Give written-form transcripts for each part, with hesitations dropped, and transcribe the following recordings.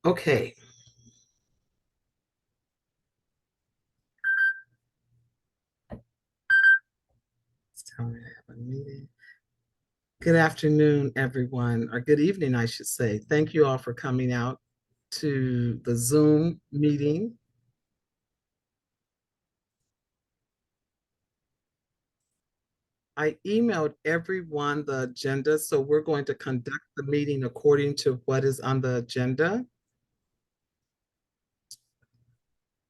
Okay. It's time to have a meeting. Good afternoon, everyone, or good evening, I should say. Thank you all for coming out to the Zoom meeting. I emailed everyone the agenda, so we're going to conduct the meeting according to what is on the agenda.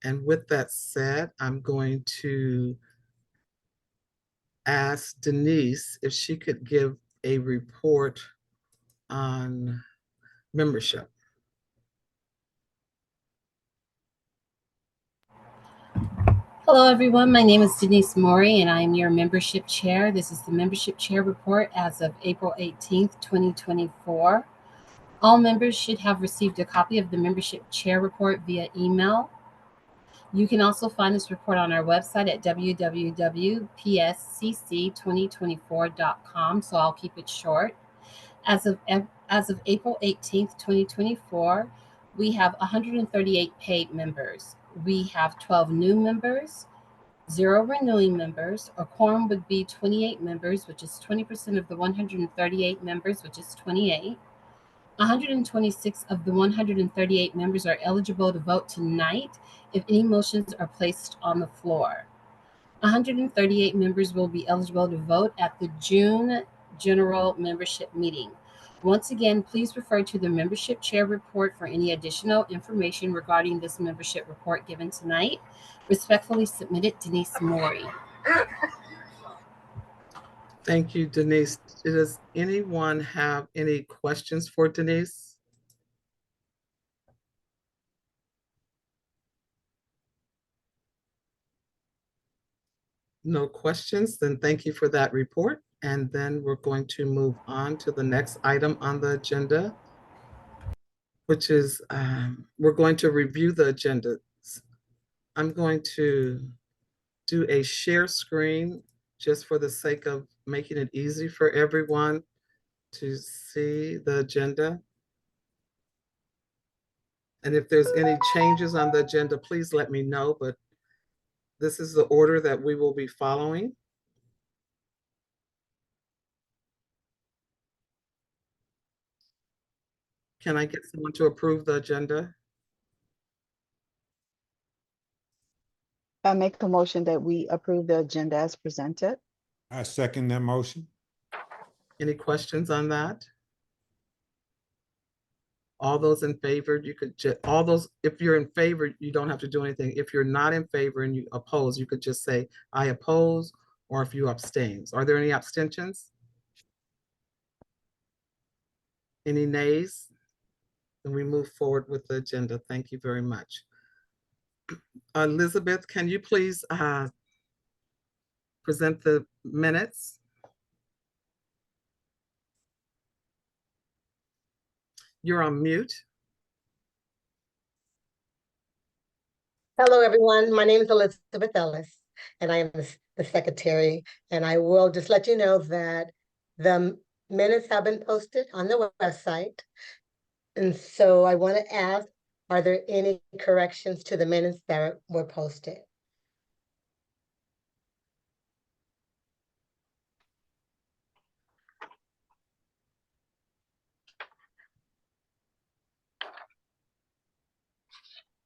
And with that said, I'm going to ask Denise if she could give a report on membership. Hello, everyone. My name is Denise Maury, and I am your membership chair. This is the membership chair report as of April 18th, 2024. All members should have received a copy of the membership chair report via email. You can also find this report on our website at www.pscc2024.com, so I'll keep it short. As of April 18th, 2024, we have 138 paid members. We have 12 new members, 0 renewing members. Our quorum would be 28 members, which is 20% of the 138 members, which is 28. 126 of the 138 members are eligible to vote tonight if any motions are placed on the floor. 138 members will be eligible to vote at the June general membership meeting. Once again, please refer to the membership chair report for any additional information regarding this membership report given tonight. Respectfully submitted, Denise Maury. Thank you, Denise. Does anyone have any questions for Denise? No questions, then thank you for that report. And then we're going to move on to the next item on the agenda, which is we're going to review the agenda. I'm going to do a share screen just for the sake of making it easy for everyone to see the agenda. And if there's any changes on the agenda, please let me know, but this is the order that we will be following. Can I get someone to approve the agenda? I make a motion that we approve the agenda as presented. I second that motion. Any questions on that? All those in favor, you could just, all those, if you're in favor, you don't have to do anything. If you're not in favor and you oppose, you could just say, I oppose, or if you abstain. Are there any abstentions? Any nays? Then we move forward with the agenda. Thank you very much. Elizabeth, can you please present the minutes? You're on mute. Hello, everyone. My name is Elizabeth Ellis, and I am the secretary. And I will just let you know that the minutes have been posted on the website. And so I want to ask, are there any corrections to the minutes that were posted?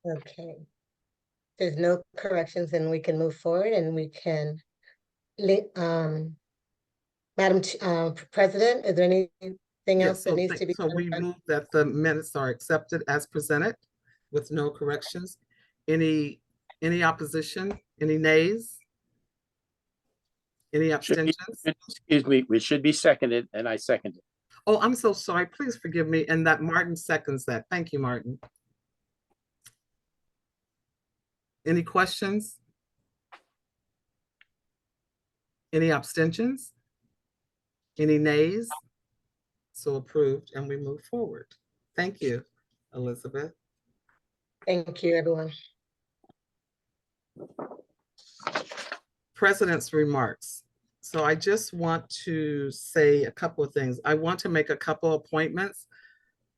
Okay. There's no corrections, and we can move forward, and we can, Madam President, is there anything else that needs to be? So we move that the minutes are accepted as presented with no corrections. Any opposition? Any nays? Any abstentions? Excuse me, it should be seconded, and I second it. Oh, I'm so sorry. Please forgive me. And that Martin seconds that. Thank you, Martin. Any questions? Any abstentions? Any nays? So approved, and we move forward. Thank you, Elizabeth. Thank you, everyone. President's remarks. So I just want to say a couple of things. I want to make a couple appointments.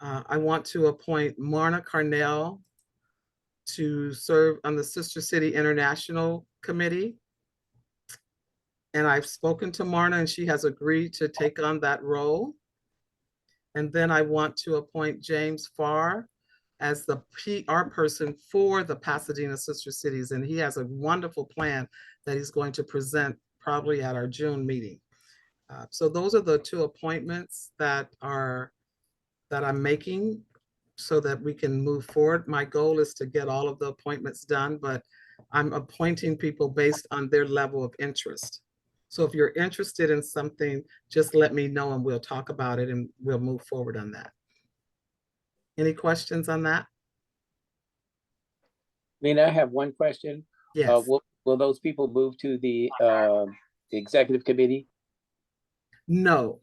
I want to appoint Marna Carnell to serve on the Sister City International Committee. And I've spoken to Marna and she has agreed to take on that role. And then I want to appoint James Farr as the PR person for the Pasadena Sister Cities. And he has a wonderful plan that he's going to present probably at our June meeting. So those are the two appointments that I'm making so that we can move forward. My goal is to get all of the appointments done, but I'm appointing people based on their level of interest. So if you're interested in something, just let me know and we'll talk about it and we'll move forward on that. Any questions on that? Lena, I have one question. Yes. Will those people move to the executive committee? No.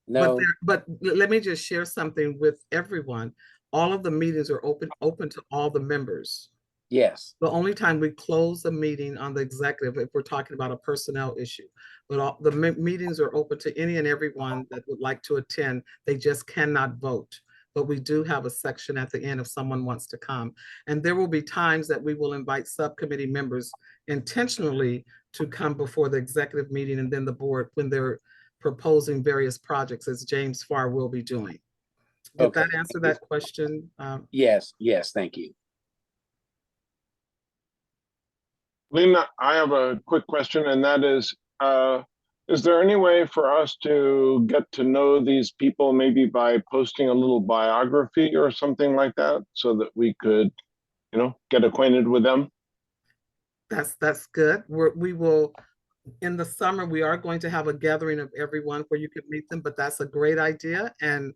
No. But let me just share something with everyone. All of the meetings are open to all the members. Yes. The only time we close a meeting on the executive, if we're talking about a personnel issue, but all the meetings are open to any and everyone that would like to attend. They just cannot vote. But we do have a section at the end if someone wants to come. And there will be times that we will invite subcommittee members intentionally to come before the executive meeting and then the board when they're proposing various projects, as James Farr will be doing. Did Okay. that answer that question? Yes, thank you. Lena, I have a quick question, and that is there any way for us to get to know these people, maybe by posting a little biography or something like that, so that we could, get acquainted with them? That's good. We will, in the summer, we are going to have a gathering of everyone where you could meet them, but that's a great idea. And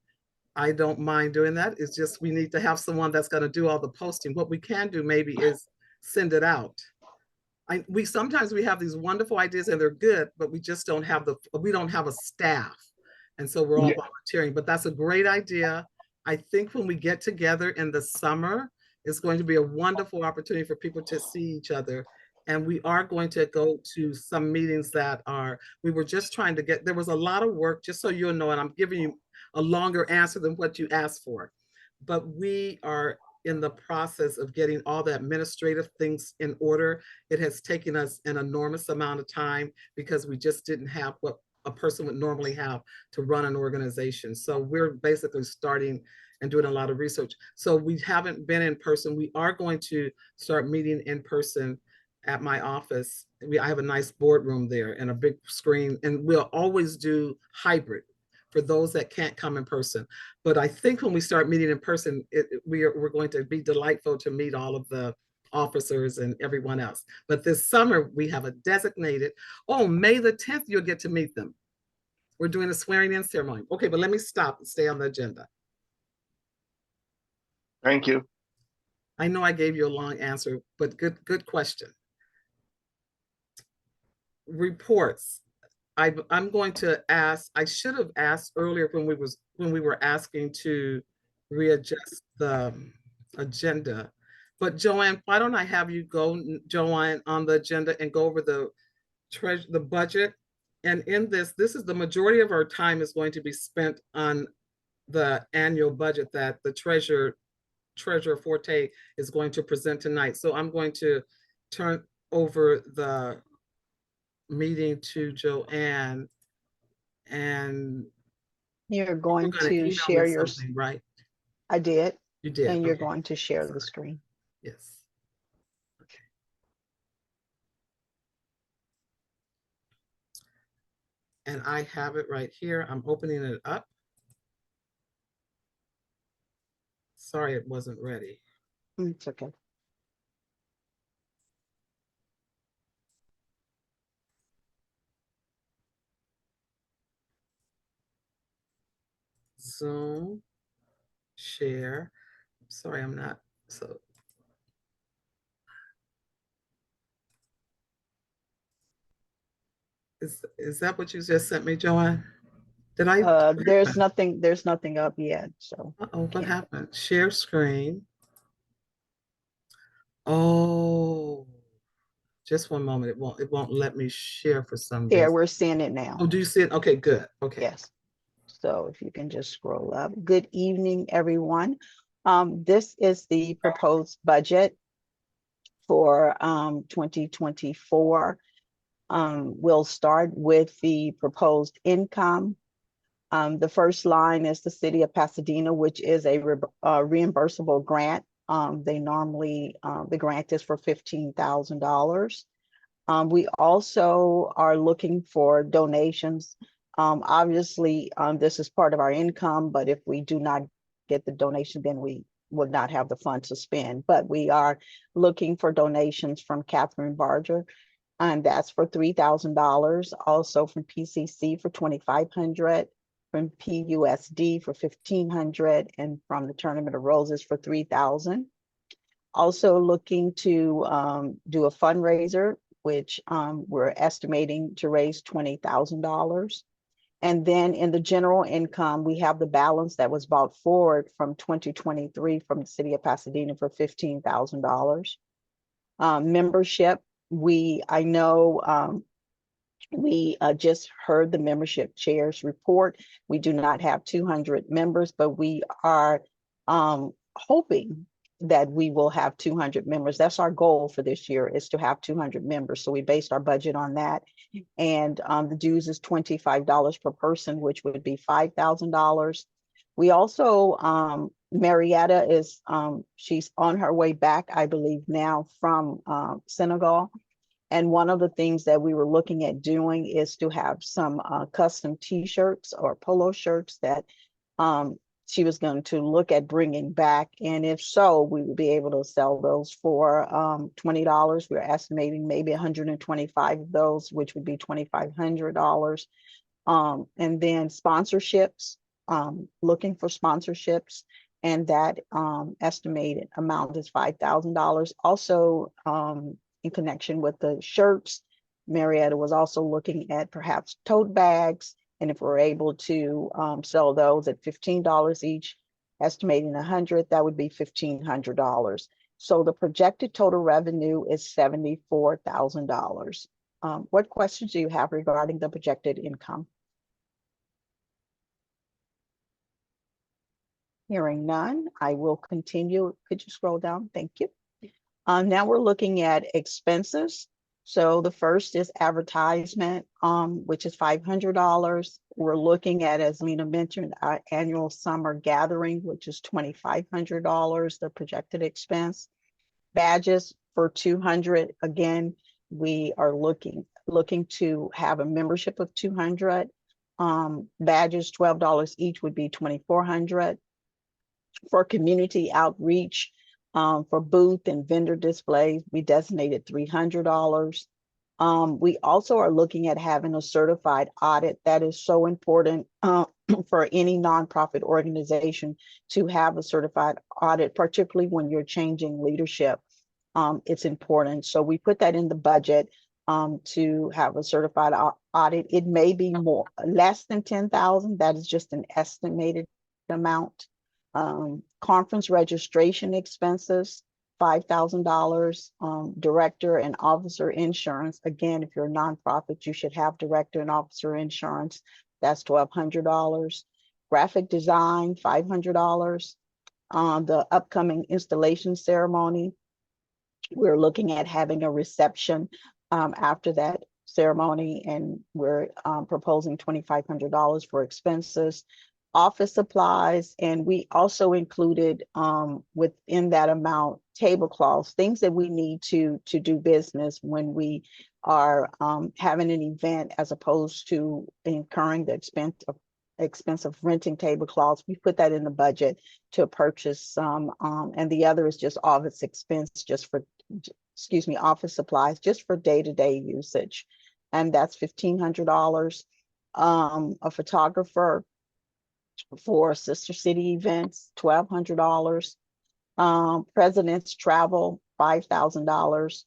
I don't mind doing that. It's just we need to have someone that's going to do all the posting. What we can do maybe is send it out. We sometimes we have these wonderful ideas and they're good, but we just don't have a staff. And so we're all volunteering, but that's a great idea. I think when we get together in the summer, it's going to be a wonderful opportunity for people to see each other. And we are going to go to some meetings we were just trying to there was a lot of work, just so you know, and I'm giving you a longer answer than what you asked for. But we are in the process of getting all the administrative things in order. It has taken us an enormous amount of time because we just didn't have what a person would normally have to run an organization. So we're basically starting and doing a lot of research. So we haven't been in person. We are going to start meeting in person at my office. I have a nice boardroom there and a big screen, and we'll always do hybrid for those that can't come in person. But I think when we start meeting in person, we're going to be delightful to meet all of the officers and everyone else. But this summer we have a designated, May the 10th, you'll get to meet them. We're doing a swearing in ceremony. Okay, but let me stop and stay on the agenda. Thank you. I know I gave you a long answer, but good question. Reports. I'm going to ask, I should have asked earlier when we were asking to readjust the agenda. But Joanne, why don't I have you go, Joanne, on the agenda and go over the budget. And in this is the majority of our time is going to be spent on the annual budget that the Treasurer Forte is going to present tonight. So I'm going to turn over the meeting to Joanne, and You're going gonna to email share me your, something, right? I did, You did. and you're Okay. going to share the screen. Yes. Okay. And I have it right here. I'm opening it up. Sorry, it wasn't ready. It's okay. Zoom, share. Sorry, I'm not, so. Is that what you just sent me, Joanne? Did I? There's nothing up yet, so. Uh-oh, what can't- happened? Share screen. Oh, just one moment. It won't let me share for some Yeah, reason. we're seeing it now. Oh, do you see it? Okay, good. Okay. Yes. So if you can just scroll up. Good evening, everyone. This is the proposed budget for 2024. We'll start with the proposed income. The first line is the City of Pasadena, which is a reimbursable grant. They normally, the grant is for $15,000. We also are looking for donations. Obviously, this is part of our income, but if we do not get the donation, then we would not have the funds to spend. But we are looking for donations from Catherine Barger, and that's for $3,000. Also from PCC for $2,500, from PUSD for $1,500, and from the Tournament of Roses for $3,000. Also looking to do a fundraiser, which we're estimating to raise $20,000. And then in the general income, we have the balance that was brought forward from 2023 from the City of Pasadena for $15,000. Membership, I know we just heard the membership chair's report. We do not have 200 members, but we are hoping that we will have 200 members. That's our goal for this year, is to have 200 members. So we based our budget on that. And the dues is $25 per person, which would be $5,000. We also, Marietta is, she's on her way back, I believe now, from Senegal. And one of the things that we were looking at doing is to have some custom t-shirts or polo shirts that she was going to look at bringing back. And if so, we would be able to sell those for $20. We're estimating maybe 125 of those, which would be $2,500. And then sponsorships, looking for sponsorships. And that estimated amount is $5,000. Also, in connection with the shirts, Marietta was also looking at perhaps tote bags. And if we're able to sell those at $15 each, estimating 100, that would be $1,500. So the projected total revenue is $74,000. What questions do you have regarding the projected income? Hearing none, I will continue. Could you scroll down? Thank you. Now we're looking at expenses. So the first is advertisement, which is $500. We're looking at, as Lena mentioned, our annual summer gathering, which is $2,500, the projected expense. Badges for $200. Again, we are looking to have a membership of 200. Badges, $12 each, would be $2,400. For community outreach, for booth and vendor displays, we designated $300. We also are looking at having a certified audit. That is so important for any nonprofit organization to have a certified audit, particularly when you're changing leadership. It's important. So we put that in the budget to have a certified audit. It may be less than 10,000. That is just an estimated amount. Conference registration expenses, $5,000. Director and officer insurance. Again, if you're a nonprofit, you should have director and officer insurance. That's $1,200. Graphic design, $500. The upcoming installation ceremony, we're looking at having a reception after that ceremony, and we're proposing $2,500 for expenses. Office supplies, and we also included within that amount tablecloths, things that we need to do business when we are having an event, as opposed to incurring the expense of renting tablecloths. We put that in the budget to purchase some, and the other is just office expense, just for, excuse me, office supplies, just for day-to-day usage, and that's $1,500. A photographer for Sister City events, $1,200. President's travel, $5,000.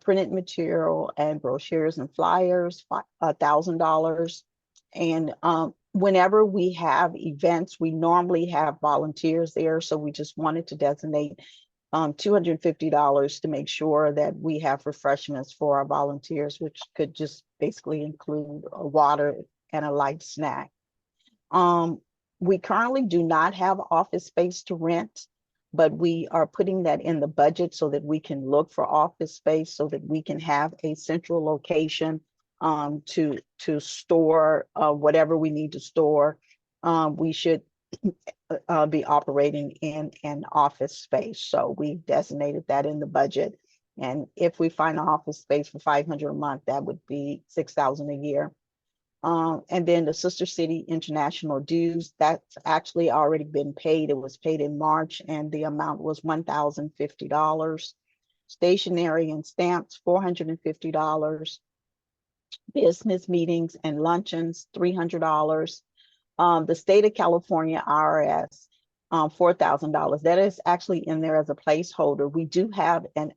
Printed material and brochures and flyers, $1,000. And whenever we have events, we normally have volunteers there. So we just wanted to designate $250 to make sure that we have refreshments for our volunteers, which could just basically include water and a light snack. We currently do not have office space to rent, but we are putting that in the budget so that we can look for office space so that we can have a central location to store whatever we need to store. We should be operating in an office space. So we designated that in the budget. And if we find an office space for $500 a month, that would be $6,000 a year. And then the Sister City International dues, that's actually already been paid. It was paid in March and the amount was $1,050. Stationery and stamps, $450. Business meetings and luncheons, $300. The state of California IRS, $4,000. That is actually in there as a placeholder. We do have an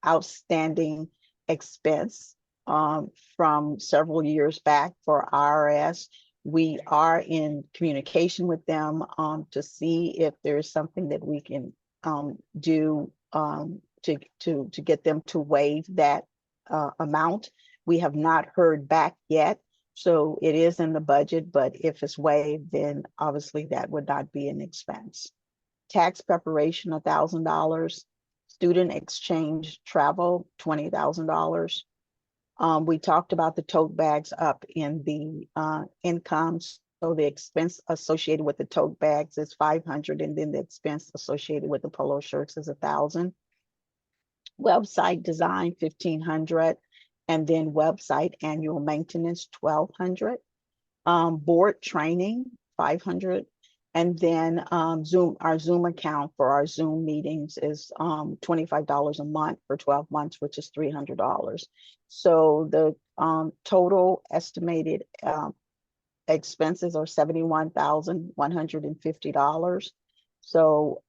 outstanding expense from several years back for IRS. We are in communication with them to see if there's something that we can do to get them to waive that amount. We have not heard back yet. So it is in the budget, but if it's waived, then obviously that would not be an expense. Tax preparation, $1,000. Student exchange travel, $20,000. We talked about the tote bags up in the incomes. So the expense associated with the tote bags is $500, and then the expense associated with the polo shirts is $1,000. Website design, $1,500, and then website annual maintenance, $1,200. Board training, $500. And then Zoom, our Zoom account for our Zoom meetings is $25 a month for 12 months, which is $300. So the total estimated expenses are $71,150. So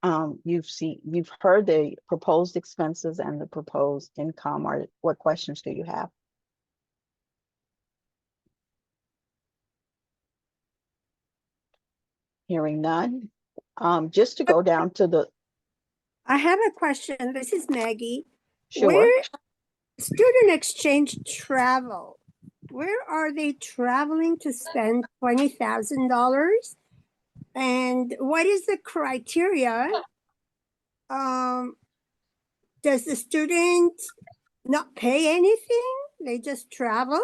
you've heard the proposed expenses and the proposed income. Or what questions do you have? Hearing none. Just to go down to the. I have a question. This is Maggie. Sure. Where student exchange travel, where are they traveling to spend $20,000? And what is the criteria? Does the student not pay anything? They just travel?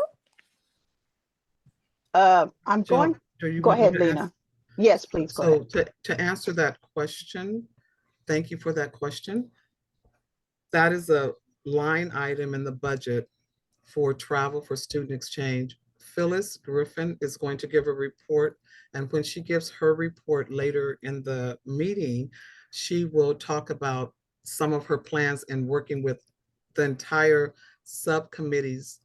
I'm going. Go ahead, Lena. Yes, please go ahead. So to answer that question, thank you for that question. That is a line item in the budget for travel for student exchange. Phyllis Griffin is going to give a report, and when she gives her report later in the meeting, she will talk about some of her plans in working with the entire subcommittees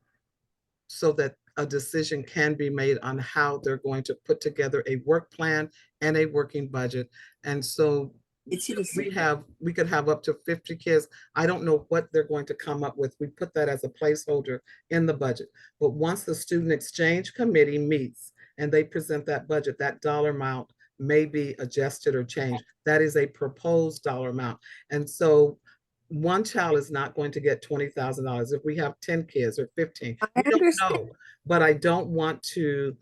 so that a decision can be made on how they're going to put together a work plan and a working budget. And so we could have up to 50 kids. I don't know what they're going to come up with. We put that as a placeholder in the budget. But once the student exchange committee meets and they present that budget, that dollar amount may be adjusted or changed. That is a proposed dollar amount. And so one child is not going to get $20,000 if we have 10 kids or 15. We don't know, but I don't want to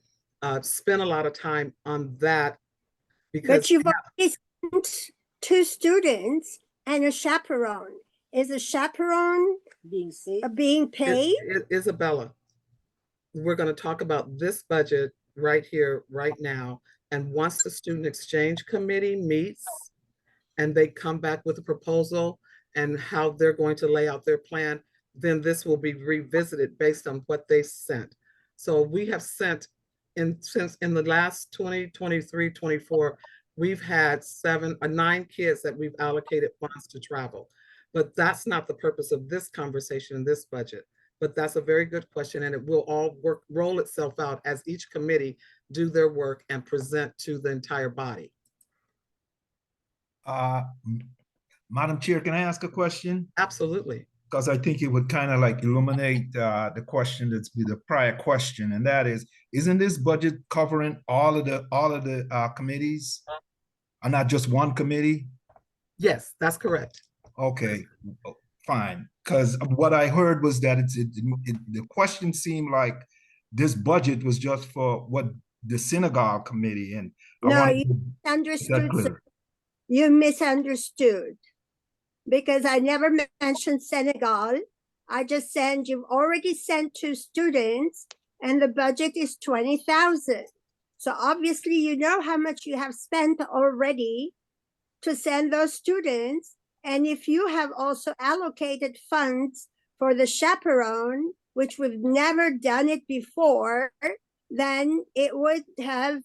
spend a lot of time on that because. But you've already sent 2 students and a chaperone. Is a chaperone being paid? Isabella, we're going to talk about this budget right here, right now. And once the student exchange committee meets and they come back with a proposal and how they're going to lay out their plan, then this will be revisited based on what they sent. So we have sent since in the last 2023, 24, we've had 9 kids that we've allocated funds to travel. But that's not the purpose of this conversation in this budget. But that's a very good question, and it will all roll itself out as each committee do their work and present to the entire body. Madam Chair, can I ask a question? Absolutely. Because I think it would kind of like illuminate the question that's been the prior question, and that is, isn't this budget covering all of the committees, and not just one committee? Yes, that's correct. Okay, fine. Because what I heard was that the question seemed like this budget was just for what the synagogue committee, and I No, want you to make that understood, sir. clear. You misunderstood. Because I never mentioned Senegal. I just said you've already sent 2 students and the budget is 20,000. So obviously you know how much you have spent already to send those students. And if you have also allocated funds for the chaperone, which we've never done it before, then it would have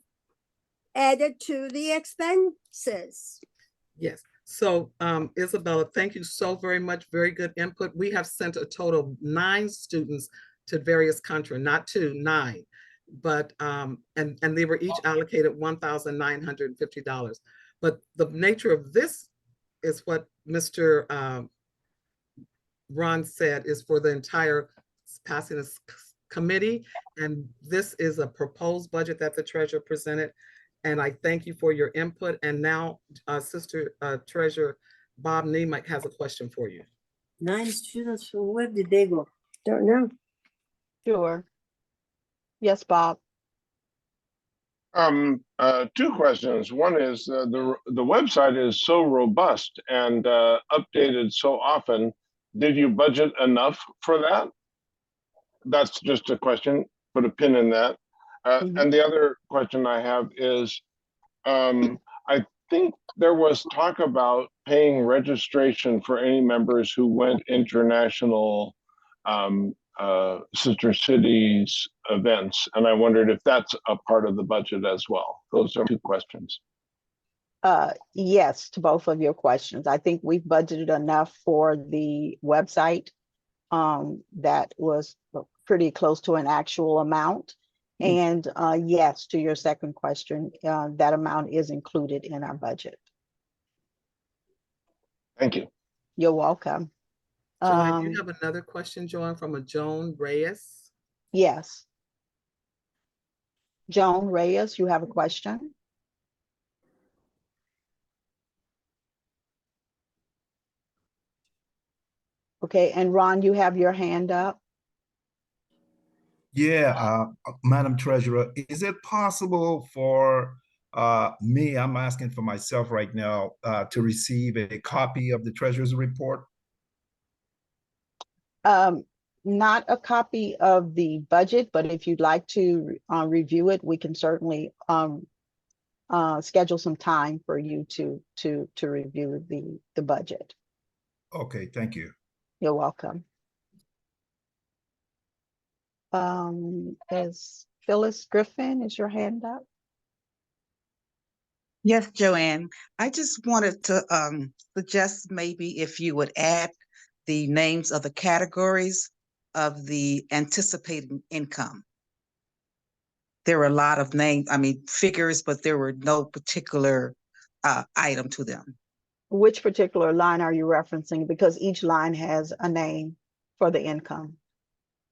added to the expenses. Yes. So, Isabella, thank you so very much. Very good input. We have sent a total of 9 students to various countries, not 2, 9. But and they were each allocated $1,950. But the nature of this is what Mr. Ron said is for the entire Pasadena committee. And this is a proposed budget that the treasurer presented. And I thank you for your input. And now, Sister Treasurer Bob Neimeck has a question for you. 9 students, where did they go? Don't know. Sure. Yes, Bob. 2 questions. One is the website is so robust and updated so often. Did you budget enough for that? That's just a question. Put a pin in that. And the other question I have is, I think there was talk about paying registration for any members who went international sister cities events, and I wondered if that's a part of the budget as well. Those are 2 questions. Yes, to both of your questions. I think we've budgeted enough for the website. That was pretty close to an actual amount. And yes, to your second question, that amount is included in our budget. Thank you. You're welcome. Joanne, do you have another question, Joanne, from a Joan Reyes? Yes. Joan Reyes, you have a question? Okay, and Ron, you have your hand up? Yeah, Madam Treasurer, is it possible for me, I'm asking for myself right now, to receive a copy of the treasurer's report? Not a copy of the budget, but if you'd like to review it, we can certainly schedule some time for you to review the budget. Okay, thank you. You're welcome. Is Phyllis Griffin, is your hand up? Yes, Joanne. I just wanted to suggest maybe if you would add the names of the categories of the anticipated income. There were a lot of names, I mean, figures, but there were no particular item to them. Which particular line are you referencing? Because each line has a name for the income.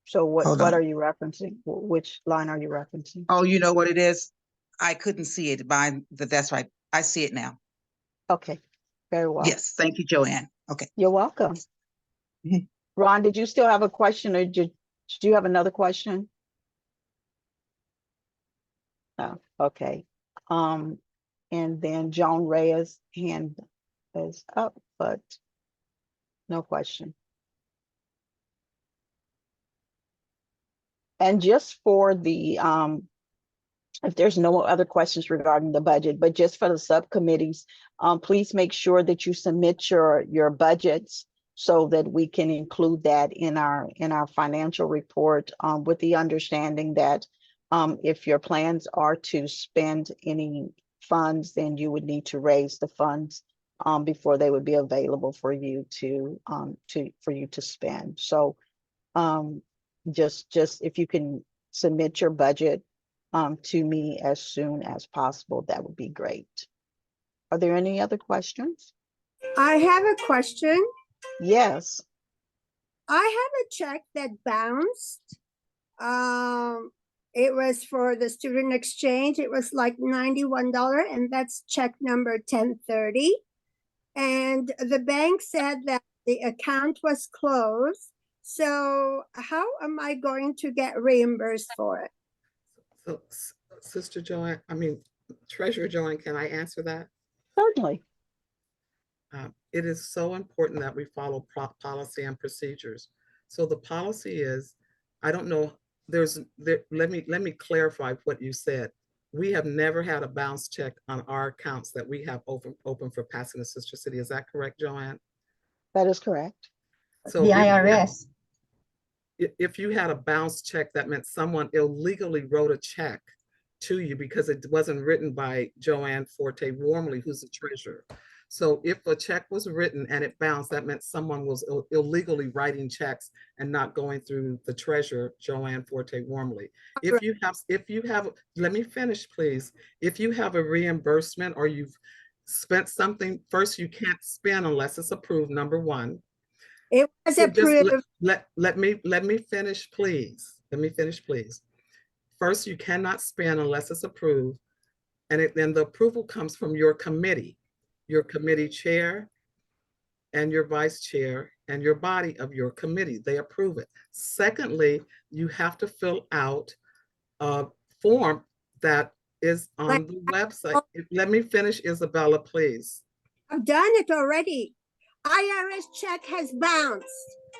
So what are you referencing? Which line are you referencing? Oh, you know what it is? I couldn't see it, that's right. I see it now. Okay, very well. Yes, thank you, Joanne. Okay. You're welcome. Ron, did you still have a question, or do you have another question? No, okay. And then Joan Reyes' hand is up, but no question. And just for the, if there's no other questions regarding the budget, but just for the subcommittees, please make sure that you submit your budgets so that we can include that in our financial report, with the understanding that if your plans are to spend any funds, then you would need to raise the funds before they would be available for you to spend. So just if you can submit your budget to me as soon as possible, that would be great. Are there any other questions? I have a question. Yes. I have a check that bounced. It was for the student exchange. It was like $91, and that's check number 1030. And the bank said that the account was closed. So how am I going to get reimbursed for it? So, Sister Joanne, Treasurer Joanne, can I answer that? Certainly. It is so important that we follow policy and procedures. So the policy is, I don't know, let me clarify what you said. We have never had a bounce check on our accounts that we have open for Pasadena Sister City. Is that correct, Joanne? That is correct. So The IRS. if you had a bounce check, that meant someone illegally wrote a check to you because it wasn't written by Joanne Forte Warmly, who's the treasurer. So if a check was written and it bounced, that meant someone was illegally writing checks and not going through the treasurer, Joanne Forte Warmly. If you have, let me finish, please. If you have a reimbursement or you've spent something, first you can't spend unless it's approved, number one. It was So just approved. let me finish, please. Let me finish, please. First, you cannot spend unless it's approved, and then the approval comes from your committee chair and your vice chair and your body of your committee. They approve it. Secondly, you have to fill out a form that is on the website. Let me finish, Isabella, please. I've done it already. IRS check has bounced.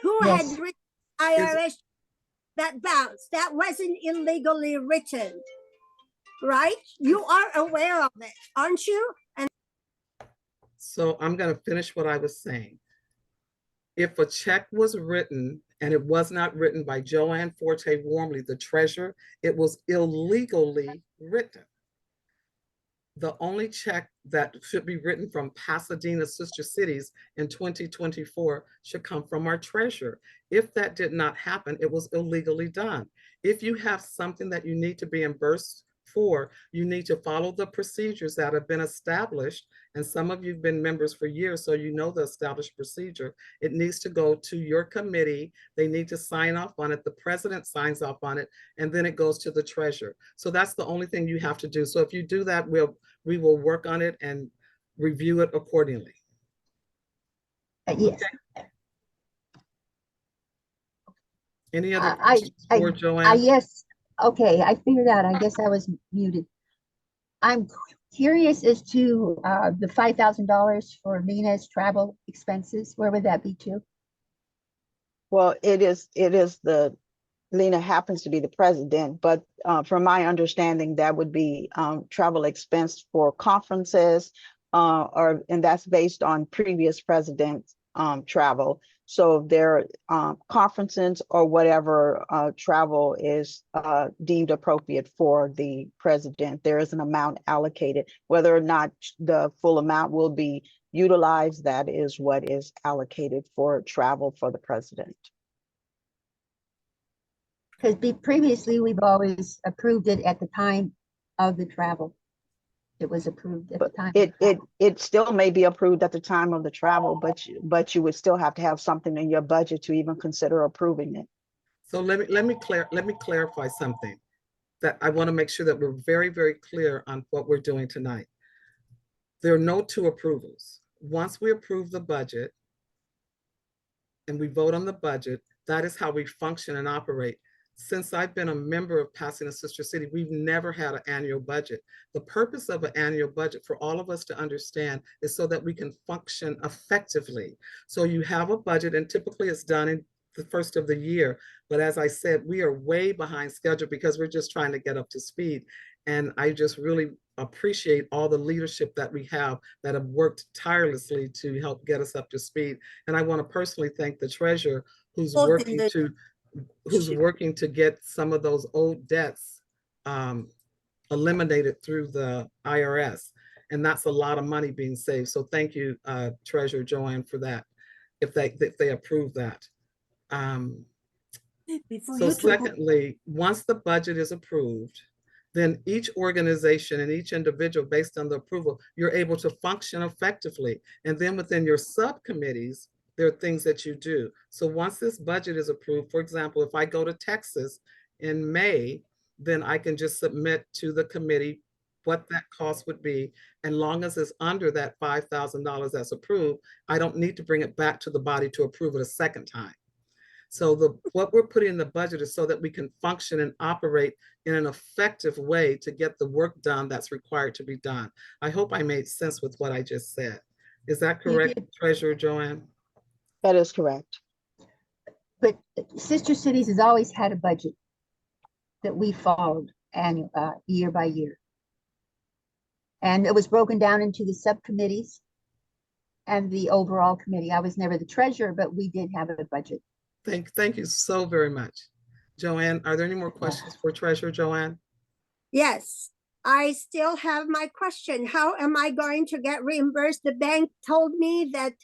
Who Yes. had written IRS that bounced? That wasn't illegally written, right? You are aware of it, aren't you? And so I'm going to finish what I was saying. If a check was written and it was not written by Joanne Forte Warmly, the treasurer, it was illegally written. The only check that should be written from Pasadena Sister Cities in 2024 should come from our treasurer. If that did not happen, it was illegally done. If you have something that you need to be reimbursed for, you need to follow the procedures that have been established. And some of you've been members for years, so you know the established procedure. It needs to go to your committee. They need to sign off on it. The president signs off on it, and then it goes to the treasurer. So that's the only thing you have to do. So if you do that, we will work on it and review it accordingly. Yes. Any other questions for Joanne? Yes. Okay, I figured out. I guess I was muted. I'm curious as to the $5,000 for Lena's travel expenses. Where would that be to? Well, it is Lena happens to be the president, but from my understanding, that would be travel expense for conferences, and that's based on previous presidents' travel. So their conferences or whatever travel is deemed appropriate for the president, there is an amount allocated. Whether or not the full amount will be utilized, that is what is allocated for travel for the president. Because previously we've always approved it at the time of the travel. It was approved at the time. It still may be approved at the time of the travel, but you would still have to have something in your budget to even consider approving it. So let me clarify something that I want to make sure that we're very, very clear on what we're doing tonight. There are no two approvals. Once we approve the budget and we vote on the budget, that is how we function and operate. Since I've been a member of Pasadena Sister City, we've never had an annual budget. The purpose of an annual budget for all of us to understand is so that we can function effectively. So you have a budget, and typically it's done in the first of the year. But as I said, we are way behind schedule because we're just trying to get up to speed. And I just really appreciate all the leadership that we have that have worked tirelessly to help get us up to speed. And I want to personally thank the treasurer who's working to get some of those old debts eliminated through the IRS. And that's a lot of money being saved. So thank you, Treasurer Joanne, for that, if they approve that. So secondly, once the budget is approved, then each organization and each individual, based on the approval, you're able to function effectively. And then within your subcommittees, there are things that you do. So once this budget is approved, for example, if I go to Texas in May, then I can just submit to the committee what that cost would be. And long as it's under that $5,000 that's approved, I don't need to bring it back to the body to approve it a second time. So what we're putting in the budget is so that we can function and operate in an effective way to get the work done that's required to be done. I hope I made sense with what I just said. Is that You correct, did. Treasurer Joanne? That is correct. But Sister Cities has always had a budget that we followed year by year. And it was broken down into the subcommittees and the overall committee. I was never the treasurer, but we did have a budget. Thank you so very much. Joanne, are there any more questions for Treasurer Joanne? Yes, I still have my question. How am I going to get reimbursed? The bank told me that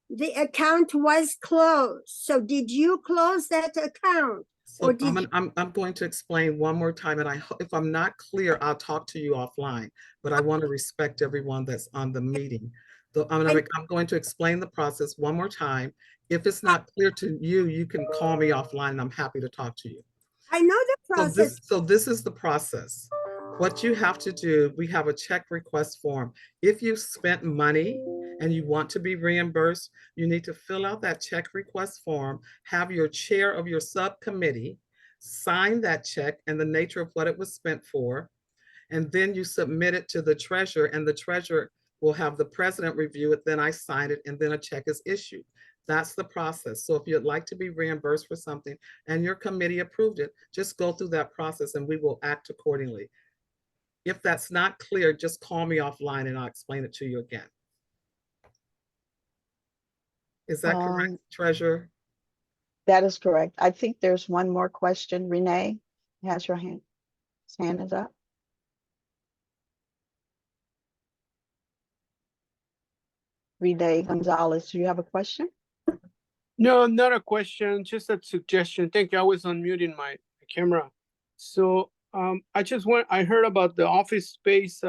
the account was closed. So did you close that account? So I'm going to explain one more time, and if I'm not clear, I'll talk to you offline, but I want to respect everyone that's on the meeting. So I'm going to explain the process one more time. If it's not clear to you, you can call me offline and I'm happy to talk to you. I know the process. So this is the process. What you have to do, we have a check request form. If you've spent money and you want to be reimbursed, you need to fill out that check request form, have your chair of your subcommittee sign that check and the nature of what it was spent for, and then you submit it to the treasurer, and the treasurer will have the president review it, then I sign it, and then a check is issued. That's the process. So if you'd like to be reimbursed for something and your committee approved it, just go through that process and we will act accordingly. If that's not clear, just call me offline and I'll explain it to you again. Is that correct, Treasurer? That is correct. I think there's one more question. Renee has your hand. His hand is up. Renee Gonzalez, do you have a question? No, not a question, just a suggestion. Thank you. I was unmuting my camera. So I heard about the office space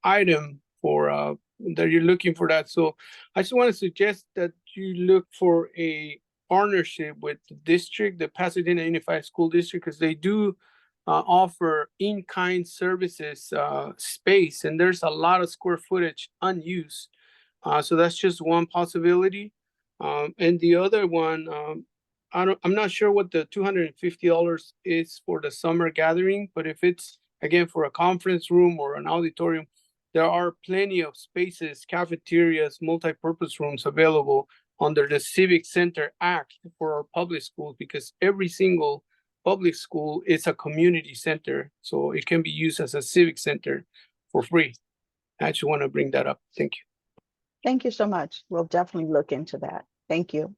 item for that you're looking for that. So I just want to suggest that you look for a partnership with the district, the Pasadena Unified School District, because they do offer in-kind services space, and there's a lot of square footage unused. So that's just one possibility. And the other one, I'm not sure what the $250 is for the summer gathering, but if it's again for a conference room or an auditorium, there are plenty of spaces, cafeterias, multi-purpose rooms available under the Civic Center Act for our public schools, because every single public school is a community center, so it can be used as a civic center for free. I just want to bring that up. Thank you. Thank you so much. We'll definitely look into that. Thank you.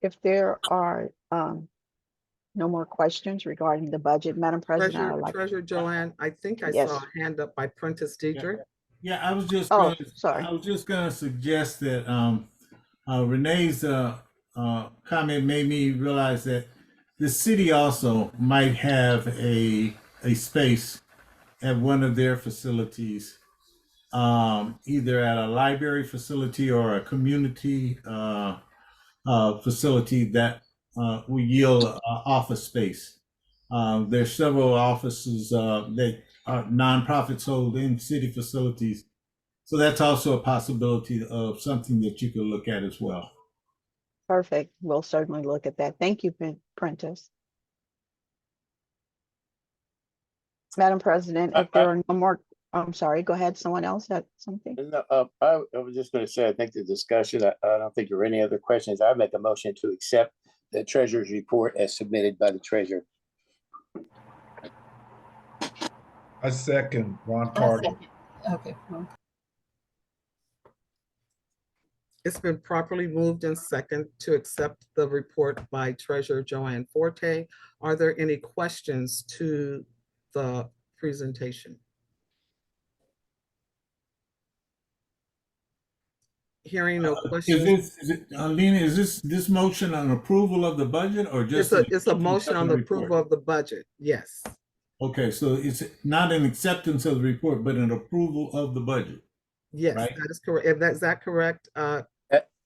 If there are no more questions regarding the budget, Madam President, I would like Treasurer Joanne, I think I saw a hand up by Prentice Deidre. Yeah, I was just sorry. I was just gonna suggest that Renee's comment made me realize that the city also might have a space at one of their facilities, either at a library facility or a community facility that will yield office space. There's several offices that are nonprofits hold in city facilities. So that's also a possibility of something that you could look at as well. Perfect. We'll certainly look at that. Thank you, Prentice. Madam President, if there are no more, I'm sorry, go ahead. Someone else had something? No, I was just going to say, I think the discussion, I don't think there are any other questions. I make a motion to accept the treasurer's report as submitted by the treasurer. I second Ron Carter. Okay. It's been properly moved and second to accept the report by Treasurer Joanne Forte. Are there any questions to the presentation? Hearing no questions. Lena, is this motion on approval of the budget or just? It's a motion on the approval of the budget, yes. Okay, so it's not an acceptance of the report, but an approval of the budget. Yes, right? that is correct. Is that correct?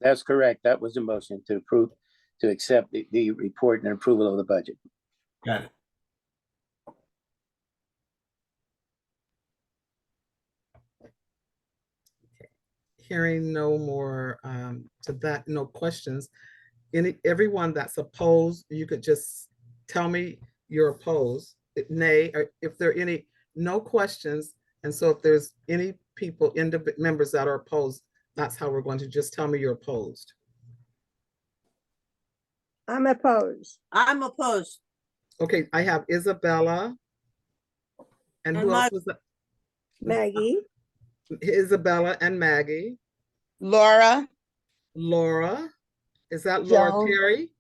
That's correct. That was the motion to approve, to accept the report and approval of the budget. Got it. Hearing no more to that, no questions. Everyone that's opposed, you could just tell me you're opposed, nay, or if there are any, no questions. And so if there's any people, members that are opposed, that's how we're going to just tell me you're opposed. I'm opposed. I'm opposed. Okay, I have Isabella. And who else was that? Maggie. Isabella and Maggie. Laura, Laura. Is that Laura Joan. Terry?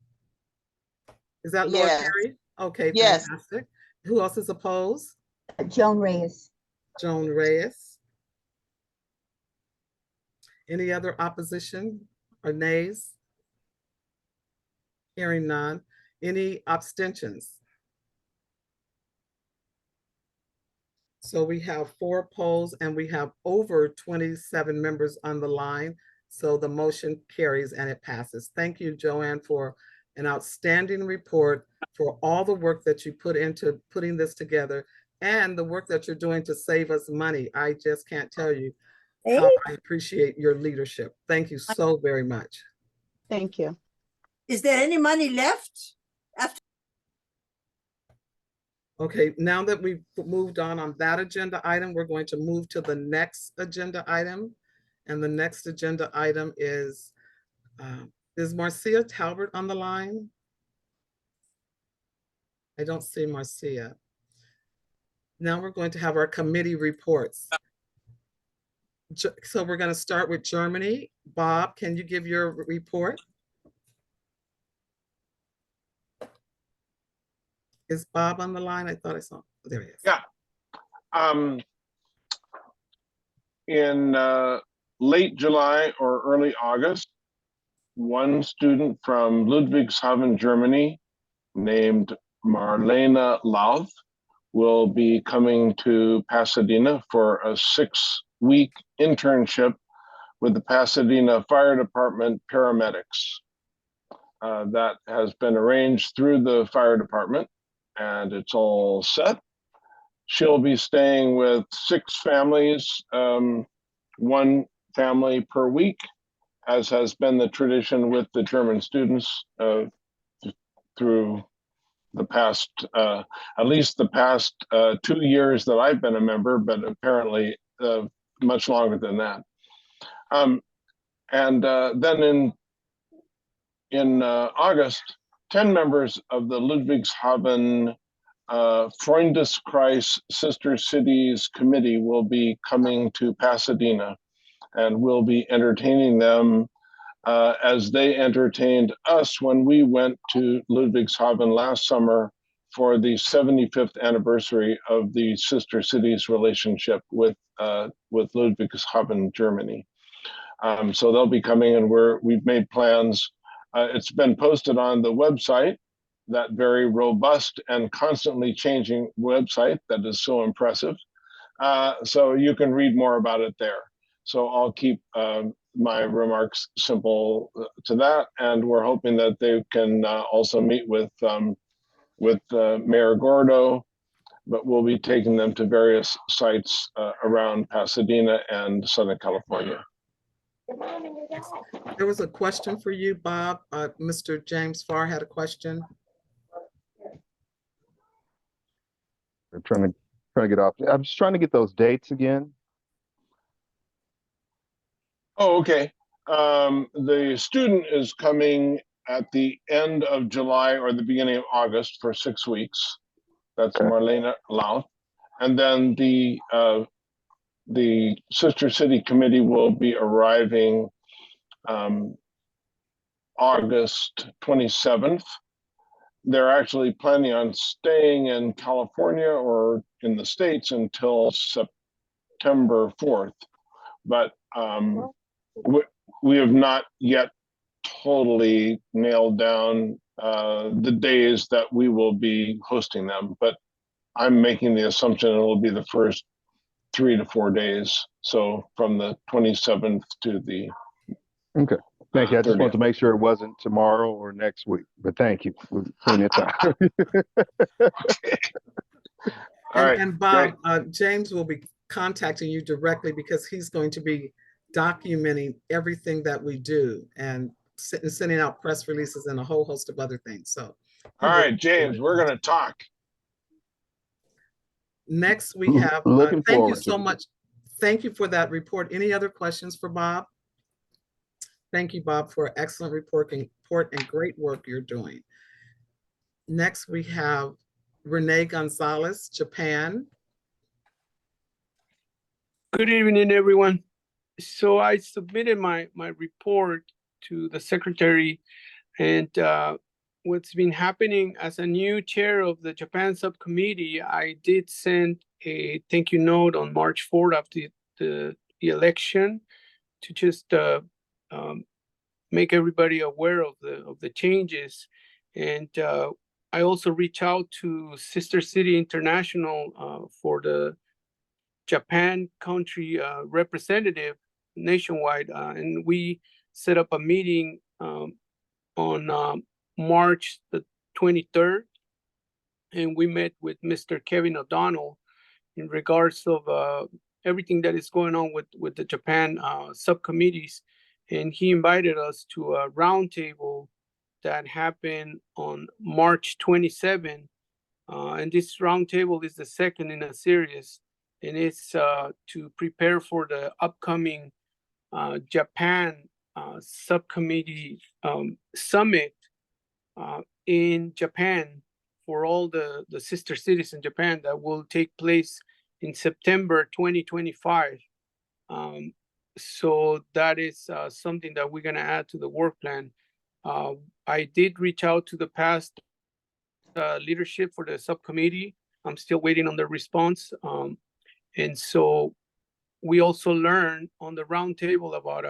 Is that Laura Yes. Terry? Okay, Yes. fantastic. Who else is opposed? Joan Reyes. Joan Reyes. Any other opposition or nays? Hearing none. Any abstentions? So we have 4 opposed and we have over 27 members on the line. So the motion carries and it passes. Thank you, Joanne, for an outstanding report, for all the work that you put into putting this together and the work that you're doing to save us money. I just can't tell you how I appreciate your leadership. Thank you so very much. Thank you. Is there any money left? After Okay, now that we've moved on that agenda item, we're going to move to the next agenda item. And the next agenda item is Marcia Talbert on the line? I don't see Marcia. Now we're going to have our committee reports. So we're going to start with Germany. Bob, can you give your report? Is Bob on the line? I thought I saw. There he is. Yeah. In late July or early August, one student from Ludwigshafen, Germany, named Marlene Lauth, will be coming to Pasadena for a 6-week internship with the Pasadena Fire Department paramedics. That has been arranged through the fire department and it's all set. She'll be staying with 6 families, 1 family per week, as has been the tradition with the German students through the past, at least the past 2 years that I've been a member, but apparently much longer than that. Then in August, 10 members of the Ludwigshafen Freundeskreis Sister Cities Committee will be coming to Pasadena, and we'll be entertaining them as they entertained us when we went to Ludwigshafen last summer for the 75th anniversary of the Sister Cities relationship with Ludwigshafen, Germany. So they'll be coming, and we've made plans. It's been posted on the website, that very robust and constantly changing website that is so impressive. So you can read more about it there. So I'll keep my remarks simple to that, and we're hoping that they can also meet with Mayor Gordo, but we'll be taking them to various sites around Pasadena and Southern California. There was a question for you, Bob. Mr. James Farr had a question. I'm trying to get off. I'm just trying to get those dates again. Oh, okay. The student is coming at the end of July or the beginning of August for 6 weeks. That's okay. Marlene Lauth. And then the Sister City Committee will be arriving August 27th. They're actually planning on staying in California or in the States until September 4th. But we have not yet totally nailed down the days that we will be hosting them. But I'm making the assumption it will be the first 3 to 4 days. So from the 27th to the Okay. Thank you. I just wanted to make sure it wasn't tomorrow or next week, but thank you for plenty of time. Okay. All right. And Bob, James will be contacting you directly because he's going to be documenting everything that we do and sending out press releases and a whole host of other things. So he All will right, James, we're going to talk. Next, we have, Looking thank you forward so to it. much. Thank you for that report. Any other questions for Bob? Thank you, Bob, for an excellent report and great work you're doing. Next, we have Renee Gonzalez, Japan. Good evening, everyone. So I submitted my report to the secretary, and what's been happening as a new chair of the Japan subcommittee, I did send a thank you note on March 4th after the election to just make everybody aware of the changes. And I also reached out to Sister City International for the Japan country representative nationwide, and we set up a meeting on March the 23rd, and we met with Mr. Kevin O'Donnell in regards of everything that is going on with the Japan subcommittees, and he invited us to a roundtable that happened on March 27. And this roundtable is the second in a series, and it's to prepare for the upcoming Japan subcommittee summit in Japan for all the sister cities in Japan that will take place in September 2025. So that is something that we're going to add to the work plan. I did reach out to the past leadership for the subcommittee. I'm still waiting on the response. And so we also learned on the roundtable about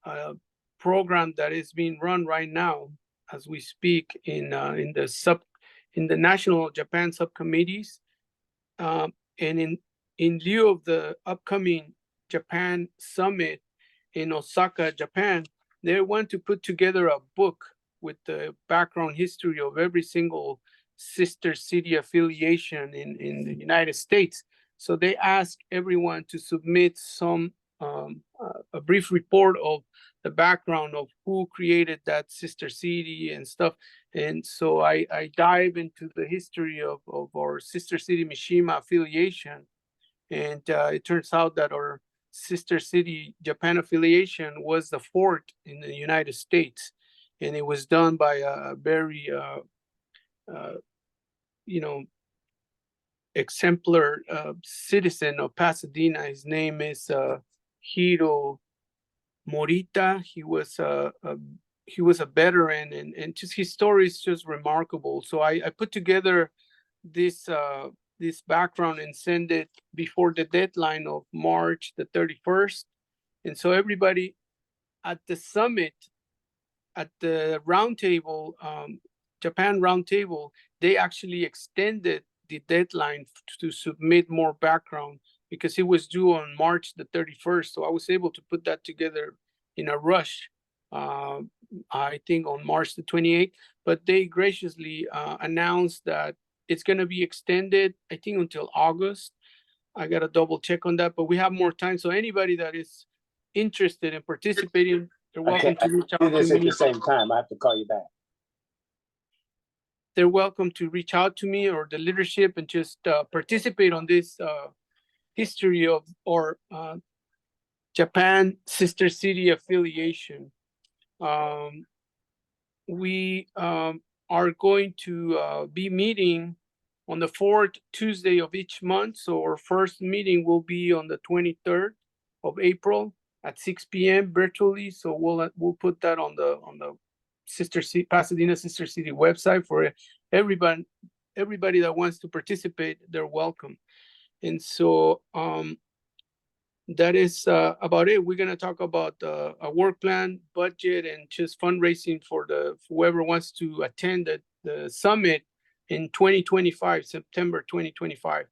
a program that is being run right now as we speak in the national Japan subcommittees, and in lieu of the upcoming Japan summit in Osaka, Japan, they want to put together a book with the background history of every single sister city affiliation in the United States. So they ask everyone to submit a brief report of the background of who created that sister city and stuff. And so I dive into the history of our sister city Mishima affiliation. And it turns out that our sister city Japan affiliation was the fourth in the United States. And it was done by a very, exemplar citizen of Pasadena. His name is Hiro Morita. He was a veteran, and just his story is just remarkable. So I put together this background and send it before the deadline of March the 31st. And so everybody at the summit, at the roundtable, Japan roundtable, they actually extended the deadline to submit more background because it was due on March the 31st. So I was able to put that together in a rush, I think on March the 28th, but they graciously announced that it's going to be extended, I think, until August. I got to double check on that, but we have more time. So anybody that is interested in participating, they're welcome to reach out to me. Do this at the same time. I have to call you back. They're welcome to reach out to me or the leadership and just participate on this history of our Japan sister city affiliation. We are going to be meeting on the fourth Tuesday of each month. So our first meeting will be on the 23rd of April at 6 p.m. virtually. So we'll put that on the Pasadena Sister City website for everybody that wants to participate. They're welcome. And so that is about it. We're going to talk about a work plan, budget, and just fundraising for whoever wants to attend the summit in 2025, September 2025.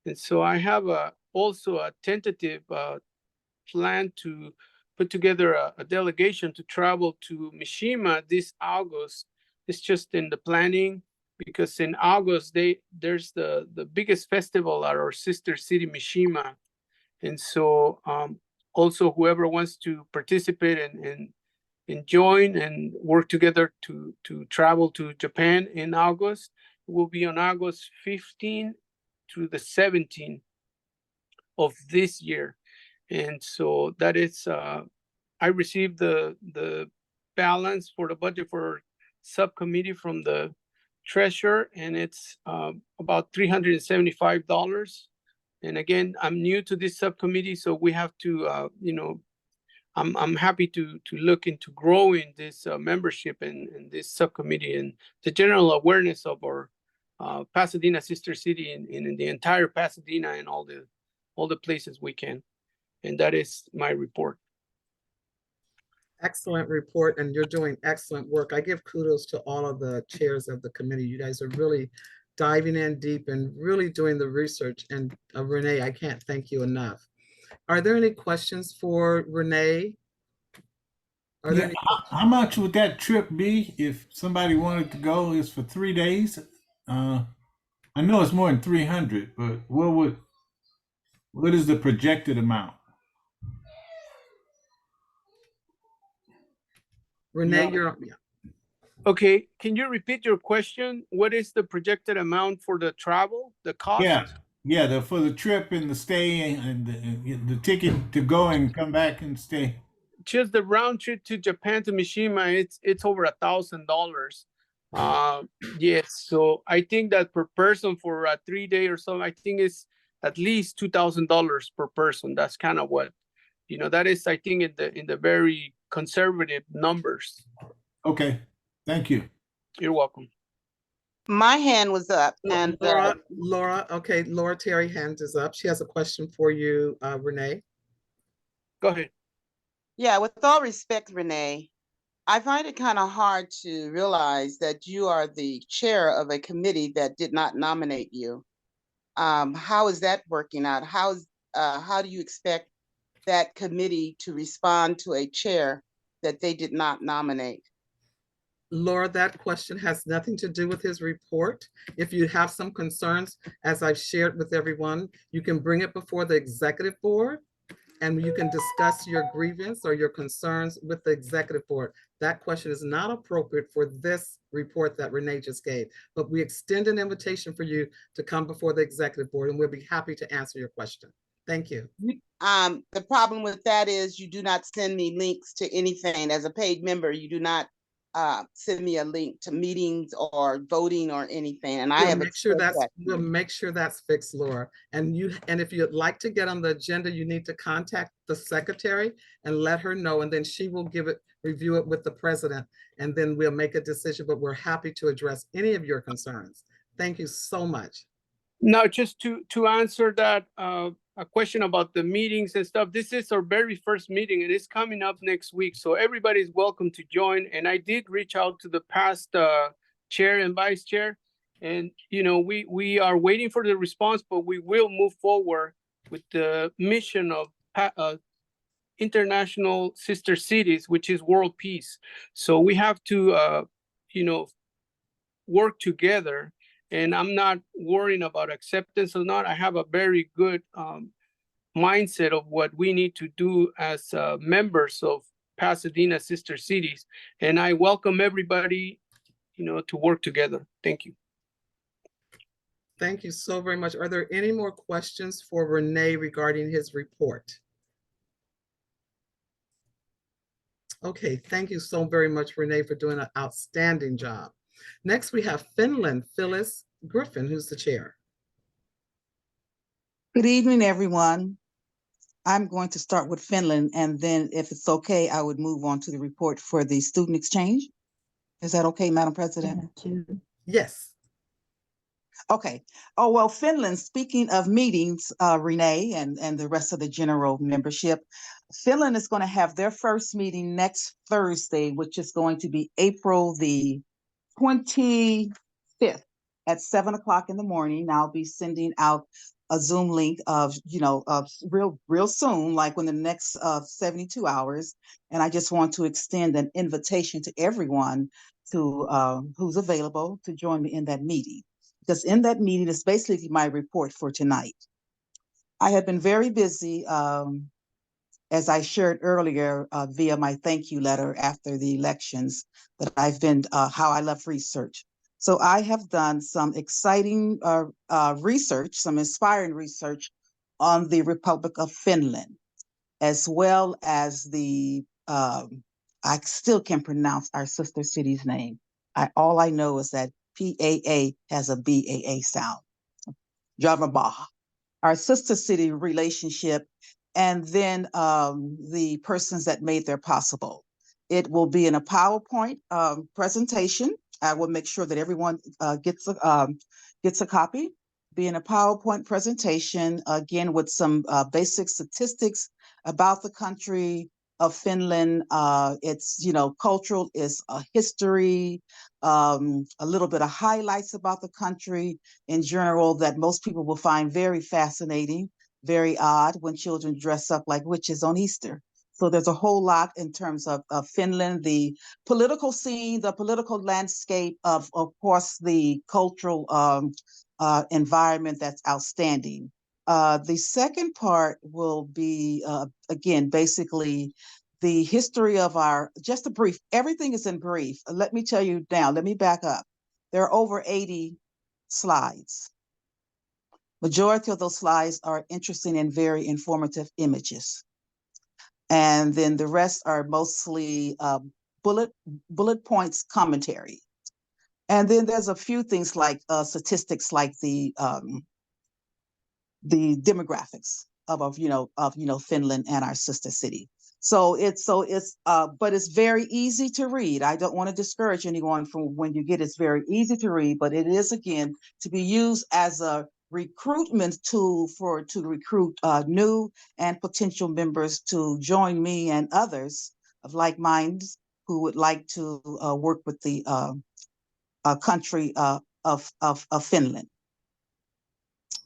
And so I have also a tentative plan to put together a delegation to travel to Mishima this August. It's just in the planning because in August, there's the biggest festival at our sister city, Mishima. And so also whoever wants to participate and join and work together to travel to Japan in August. It will be on August 15 through the 17th of this year. And so that is, I received the balance for the budget for subcommittee from the treasurer, and it's about $375. And again, I'm new to this subcommittee, so we have to, I'm happy to look into growing this membership and this subcommittee and the general awareness of our Pasadena sister city and in the entire Pasadena and all the places we can. And that is my report. Excellent report, and you're doing excellent work. I give kudos to all of the chairs of the committee. You guys are really diving in deep and really doing the research. And Renee, I can't thank you enough. Are there any questions for Renee? Are there any How much would that trip be if somebody wanted to go? It's for 3 days. I know it's more than 300, but what is the projected amount? Renee, Okay, can you repeat your question? What is the projected amount for the travel, the cost? Yeah, for the trip and the stay and the ticket to go and come back and stay. Just the round trip to Japan to Mishima, it's over $1,000. Yes, so I think that per person for a 3 day or so, I think it's at least $2,000 per person. That's kind of what, that is, I think, in the very conservative numbers. Okay, thank you. You're welcome. My hand was up, and Laura, okay, Laura Terry hand is up. She has a question for you, Renee. Go ahead. Yeah, with all respect, Renee, I find it kind of hard to realize that you are the chair of a committee that did not nominate you. How is that working out? How do you expect that committee to respond to a chair that they did not nominate? Laura, that question has nothing to do with his report. If you have some concerns, as I've shared with everyone, you can bring it before the executive board and you can discuss your grievance or your concerns with the executive board. That question is not appropriate for this report that Renee just gave, but we extend an invitation for you to come before the executive board and we'll be happy to answer your question. Thank you. The problem with that is you do not send me links to anything. As a paid member, you do not send me a link to meetings or voting or anything. And I have we'll make sure that's fixed, Laura. And if you'd like to get on the agenda, you need to contact the secretary and let her know, and then she will review it with the president, and then we'll make a decision. But we're happy to address any of your concerns. Thank you so much. Now, just to answer that a question about the meetings and stuff, this is our very first meeting and it's coming up next week. So everybody's welcome to join. And I did reach out to the past chair and vice chair. And, we are waiting for the response, but we will move forward with the mission of International Sister Cities, which is world peace. So we have to, work together. And I'm not worrying about acceptance or not. I have a very good mindset of what we need to do as members of Pasadena Sister Cities. And I welcome everybody, to work together. Thank you. Thank you so very much. Are there any more questions for Renee regarding his report? Okay, thank you so very much, Renee, for doing an outstanding job. Next, we have Finland, Phyllis Griffin, who's the chair. Good evening, everyone. I'm going to start with Finland, and then if it's okay, I would move on to the report for the student exchange. Is that okay, Madam President? Yes. Okay. Oh, well, Finland, speaking of meetings, Renee and the rest of the general membership, Finland is going to have their first meeting next Thursday, which is going to be April the 25th at 7 o'clock in the morning. I'll be sending out a Zoom link of, real soon, like within the next 72 hours. And I just want to extend an invitation to everyone who's available to join me in that meeting. Because in that meeting is basically my report for tonight. I have been very busy as I shared earlier via my thank you letter after the elections, that I've been how I love research. So I have done some exciting research, some inspiring research on the Republic of Finland, as well as the, I still can pronounce our sister city's name. All I know is that PAA has a BAA sound. Javabaha, our sister city relationship, and then the persons that made their possible. It will be in a PowerPoint presentation. I will make sure that everyone gets a copy. Be in a PowerPoint presentation, again, with some basic statistics about the country of Finland. It's, cultural, is history, a little bit of highlights about the country in general that most people will find very fascinating, very odd when children dress up like witches on Easter. So there's a whole lot in terms of Finland, the political scene, the political landscape, of course, the cultural environment that's outstanding. The second part will be, again, basically the history of just a brief, everything is in brief. Let me tell you now, let me back up. There are over 80 slides. Majority of those slides are interesting and very informative images. And then the rest are mostly bullet points commentary. And then there's a few things like statistics, like the demographics of Finland and our sister city. But it's very easy to read. I don't want to discourage anyone from when you get it. It's very easy to read, but it is, again, to be used as a recruitment tool to recruit new and potential members to join me and others of like minds who would like to work with the country of Finland.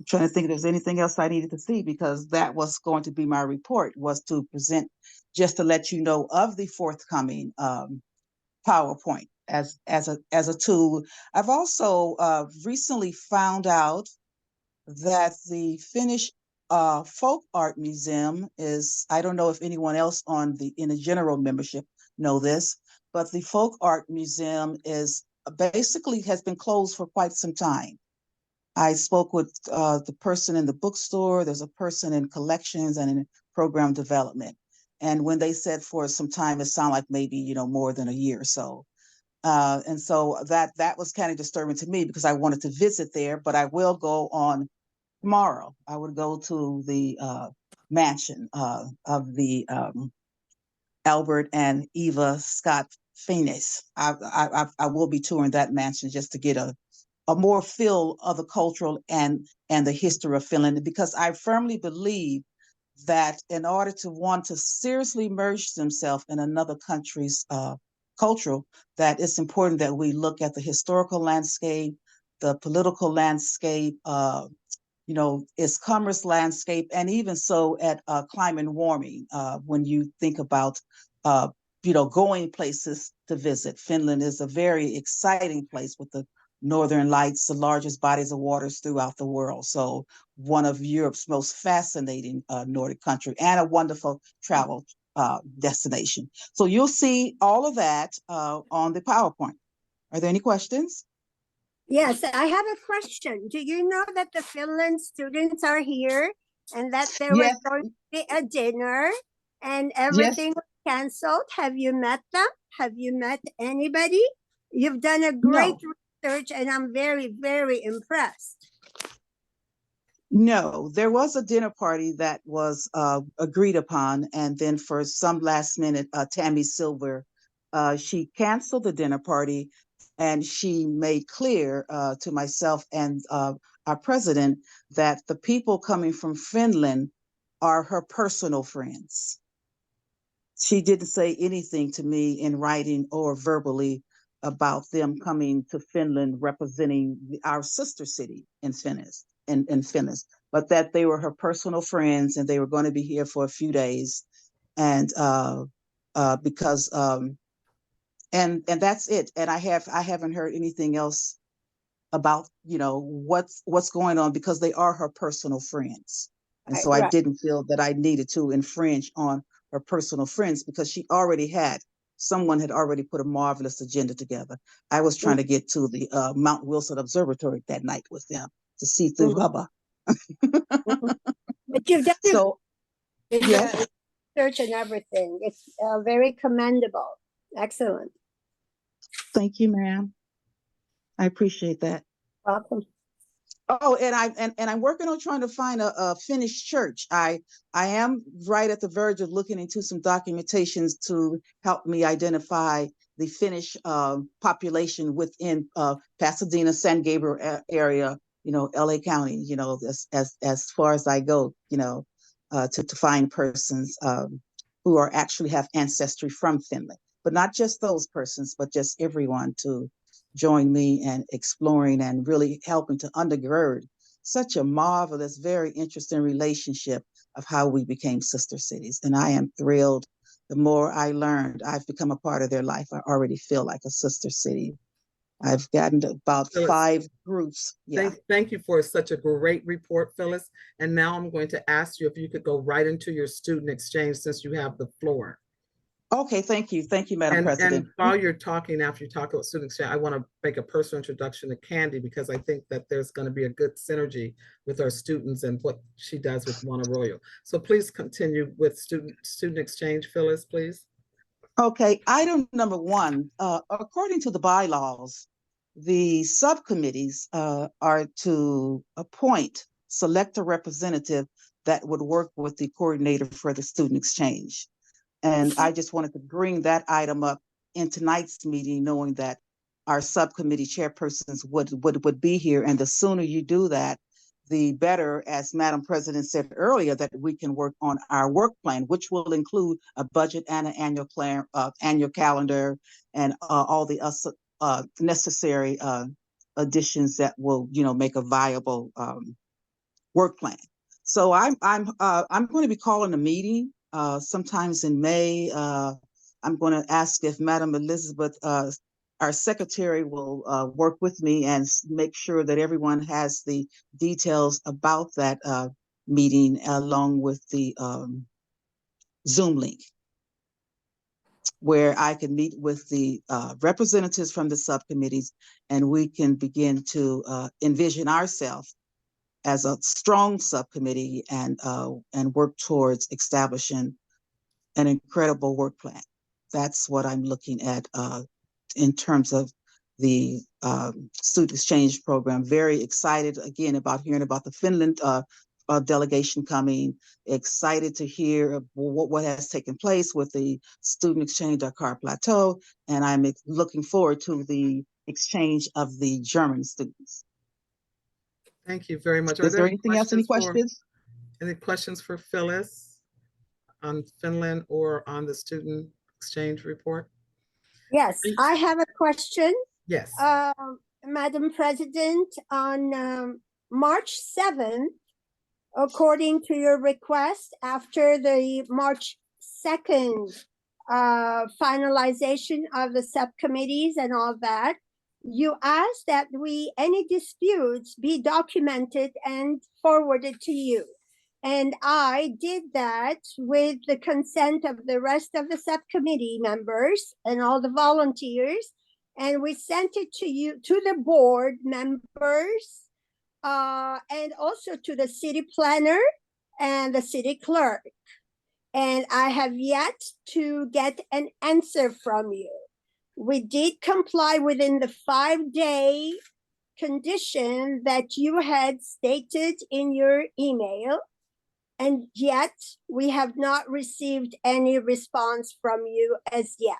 I'm trying to think if there's anything else I needed to see, because that was going to be my report, was to present, just to let you know of the forthcoming PowerPoint as a tool. I've also recently found out that the Finnish Folk Art Museum is, I don't know if anyone else in the general membership know this, but the Folk Art Museum is basically has been closed for quite some time. I spoke with the person in the bookstore. There's a person in collections and in program development. And when they said for some time, it sounded like maybe, more than a year or so. And so that was kind of disturbing to me, because I wanted to visit there, but I will go on tomorrow. I would go to the mansion of the Albert and Eva Scott Fiennes. I will be touring that mansion just to get a more feel of the cultural and the history of Finland, because I firmly believe that in order to want to seriously immerse themselves in another country's culture, that it's important that we look at the historical landscape, the political landscape, its commerce landscape, and even so at climate warming. When you think about going places to visit, Finland is a very exciting place with the Northern Lights, the largest bodies of waters throughout the world. So one of Europe's most fascinating Nordic country, and a wonderful travel destination. So you'll see all of that on the PowerPoint. Are there any questions? Yes, I have a question. Do you know that the Finland students are here and that there was going to be a dinner and everything was canceled? Have you met them? Have you met anybody? You've done a great research, and I'm very, very impressed. No, there was a dinner party that was agreed upon, and then for some last minute, Tammy Silver, she canceled the dinner party, and she made clear to myself and our president that the people coming from Finland are her personal friends. She didn't say anything to me in writing or verbally about them coming to Finland representing our sister city in Finland, but that they were her personal friends and they were going to be here for a few days, and because and that's it. And I haven't heard anything else about what's going on, because they are her personal friends, and so I didn't feel that I needed to infringe on her personal friends because someone had already put a marvelous agenda together. I was trying to get to the Mount Wilson Observatory that night with them to see through Hubble. But you've done So, yes, research and everything. It's very commendable. Excellent. thank you, ma'am. I appreciate that. Welcome. Oh, and I'm working on trying to find a finished church. I am right at the verge of looking into some documentations to help me identify the Finnish population within Pasadena, San Gabriel area, LA County, as far as I go, to find persons who are actually have ancestry from Finland, but not just those persons, but just everyone to join me in exploring and really helping to undergird such a marvelous, very interesting relationship of how we became sister cities. And I am thrilled. The more I learned, I've become a part of their life. I already feel like a sister city. I've gotten to about Phyllis, 5 groups. Yeah. Thank you for such a great report, Phyllis. And now I'm going to ask you if you could go right into your student exchange since you have the floor. Okay, thank you. Thank you, Madam President. And while you're talking, after you talk about student exchange, I want to make a personal introduction to Candy because I think that there's going to be a good synergy with our students and what she does with One Arroyo. So please continue with student exchange, Phyllis, please. Okay, item number 1, according to the bylaws, the subcommittees are to select a representative that would work with the coordinator for the student exchange. And I just wanted to bring that item up in tonight's meeting, knowing that our subcommittee chairpersons would be here. And the sooner you do that, the better, as Madam President said earlier, that we can work on our work plan, which will include a budget and an annual plan, annual calendar, and all the necessary additions that will, make a viable work plan. So I'm going to be calling a meeting sometimes in May. I'm going to ask if Madam Elizabeth, our secretary, will work with me and make sure that everyone has the details about that meeting along with the Zoom link, where I can meet with the representatives from the subcommittees and we can begin to envision ourselves as a strong subcommittee and work towards establishing an incredible work plan. That's what I'm looking at in terms of the student exchange program. Very excited again about hearing about the Finland delegation coming. Excited to hear what has taken place with the student exchange at Car Plateau, and I'm looking forward to the exchange of the German students. Thank you very much. Is there anything else? Any questions? Any questions for Phyllis on Finland or on the student exchange report? Yes, I have a question. Yes. Madam President, on March 7th, according to your request, after the March 2nd finalization of the subcommittees and all that, you asked that any disputes be documented and forwarded to you. And I did that with the consent of the rest of the subcommittee members and all the volunteers. And we sent it to you, to the board members, and also to the city planner and the city clerk. And I have yet to get an answer from you. We did comply within the 5-day condition that you had stated in your email. And yet we have not received any response from you as yet.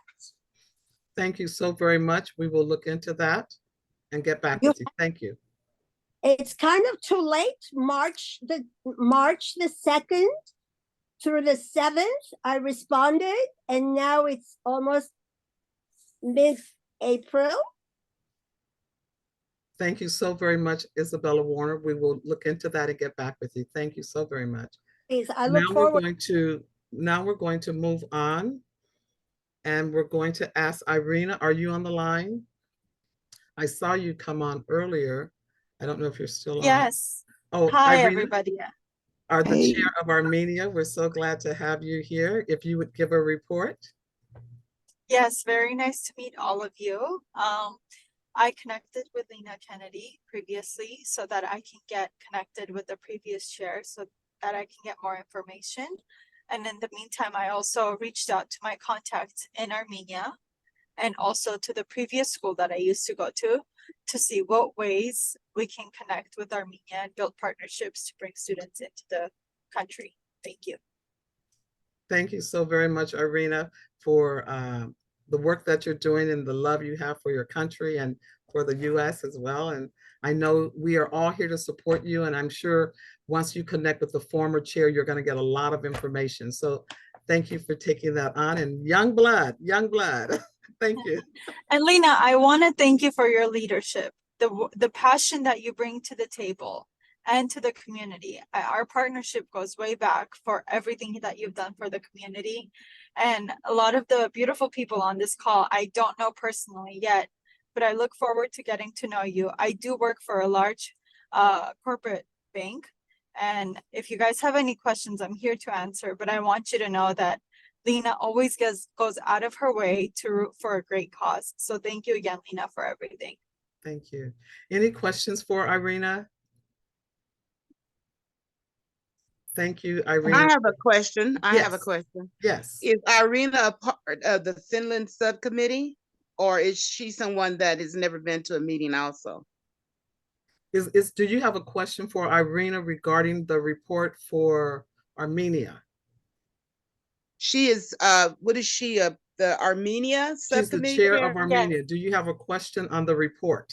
Thank you so very much. We will look into that and get back with you. Thank you. It's kind of too late. March the 2nd through the 7th, I responded, and now it's almost mid-April. Thank you so very much, Isabella Warner. We will look into that and get back with you. Thank you so very much. Please, I look forward. Now we're going to move on, and we're going to ask Irina, are you on the line? I saw you come on earlier. I don't know if you're still on. Yes. Oh, hi, Irina? everybody. are the Hey. chair of Armenia. We're so glad to have you here. If you would give a report. Yes, very nice to meet all of you. I connected with Lena Kennedy previously so that I can get connected with the previous chair so that I can get more information. And in the meantime, I also reached out to my contacts in Armenia and also to the previous school that I used to go to see what ways we can connect with Armenia and build partnerships to bring students into the country. Thank you. Thank you so very much, Irina, for the work that you're doing and the love you have for your country and for the U.S. as well. And I know we are all here to support you. And I'm sure once you connect with the former chair, you're going to get a lot of information. So thank you for taking that on. And young blood. Thank you. And Lena, I want to thank you for your leadership, the passion that you bring to the table and to the community. Our partnership goes way back for everything that you've done for the community. And a lot of the beautiful people on this call, I don't know personally yet, but I look forward to getting to know you. I do work for a large corporate bank. And if you guys have any questions, I'm here to answer, but I want you to know that Lena always goes out of her way to root for a great cause. So thank you again, Lena, for everything. Thank you. Any questions for Irina? Thank you, Irina. I have a question. I have a Yes. question. Yes. Is Irina a part of the Finland subcommittee, or is she someone that has never been to a meeting also? Do you have a question for Irina regarding the report for Armenia? She is, what is she, the Armenia She's the subcommittee chair chair? of Armenia. Do you have a question on the report?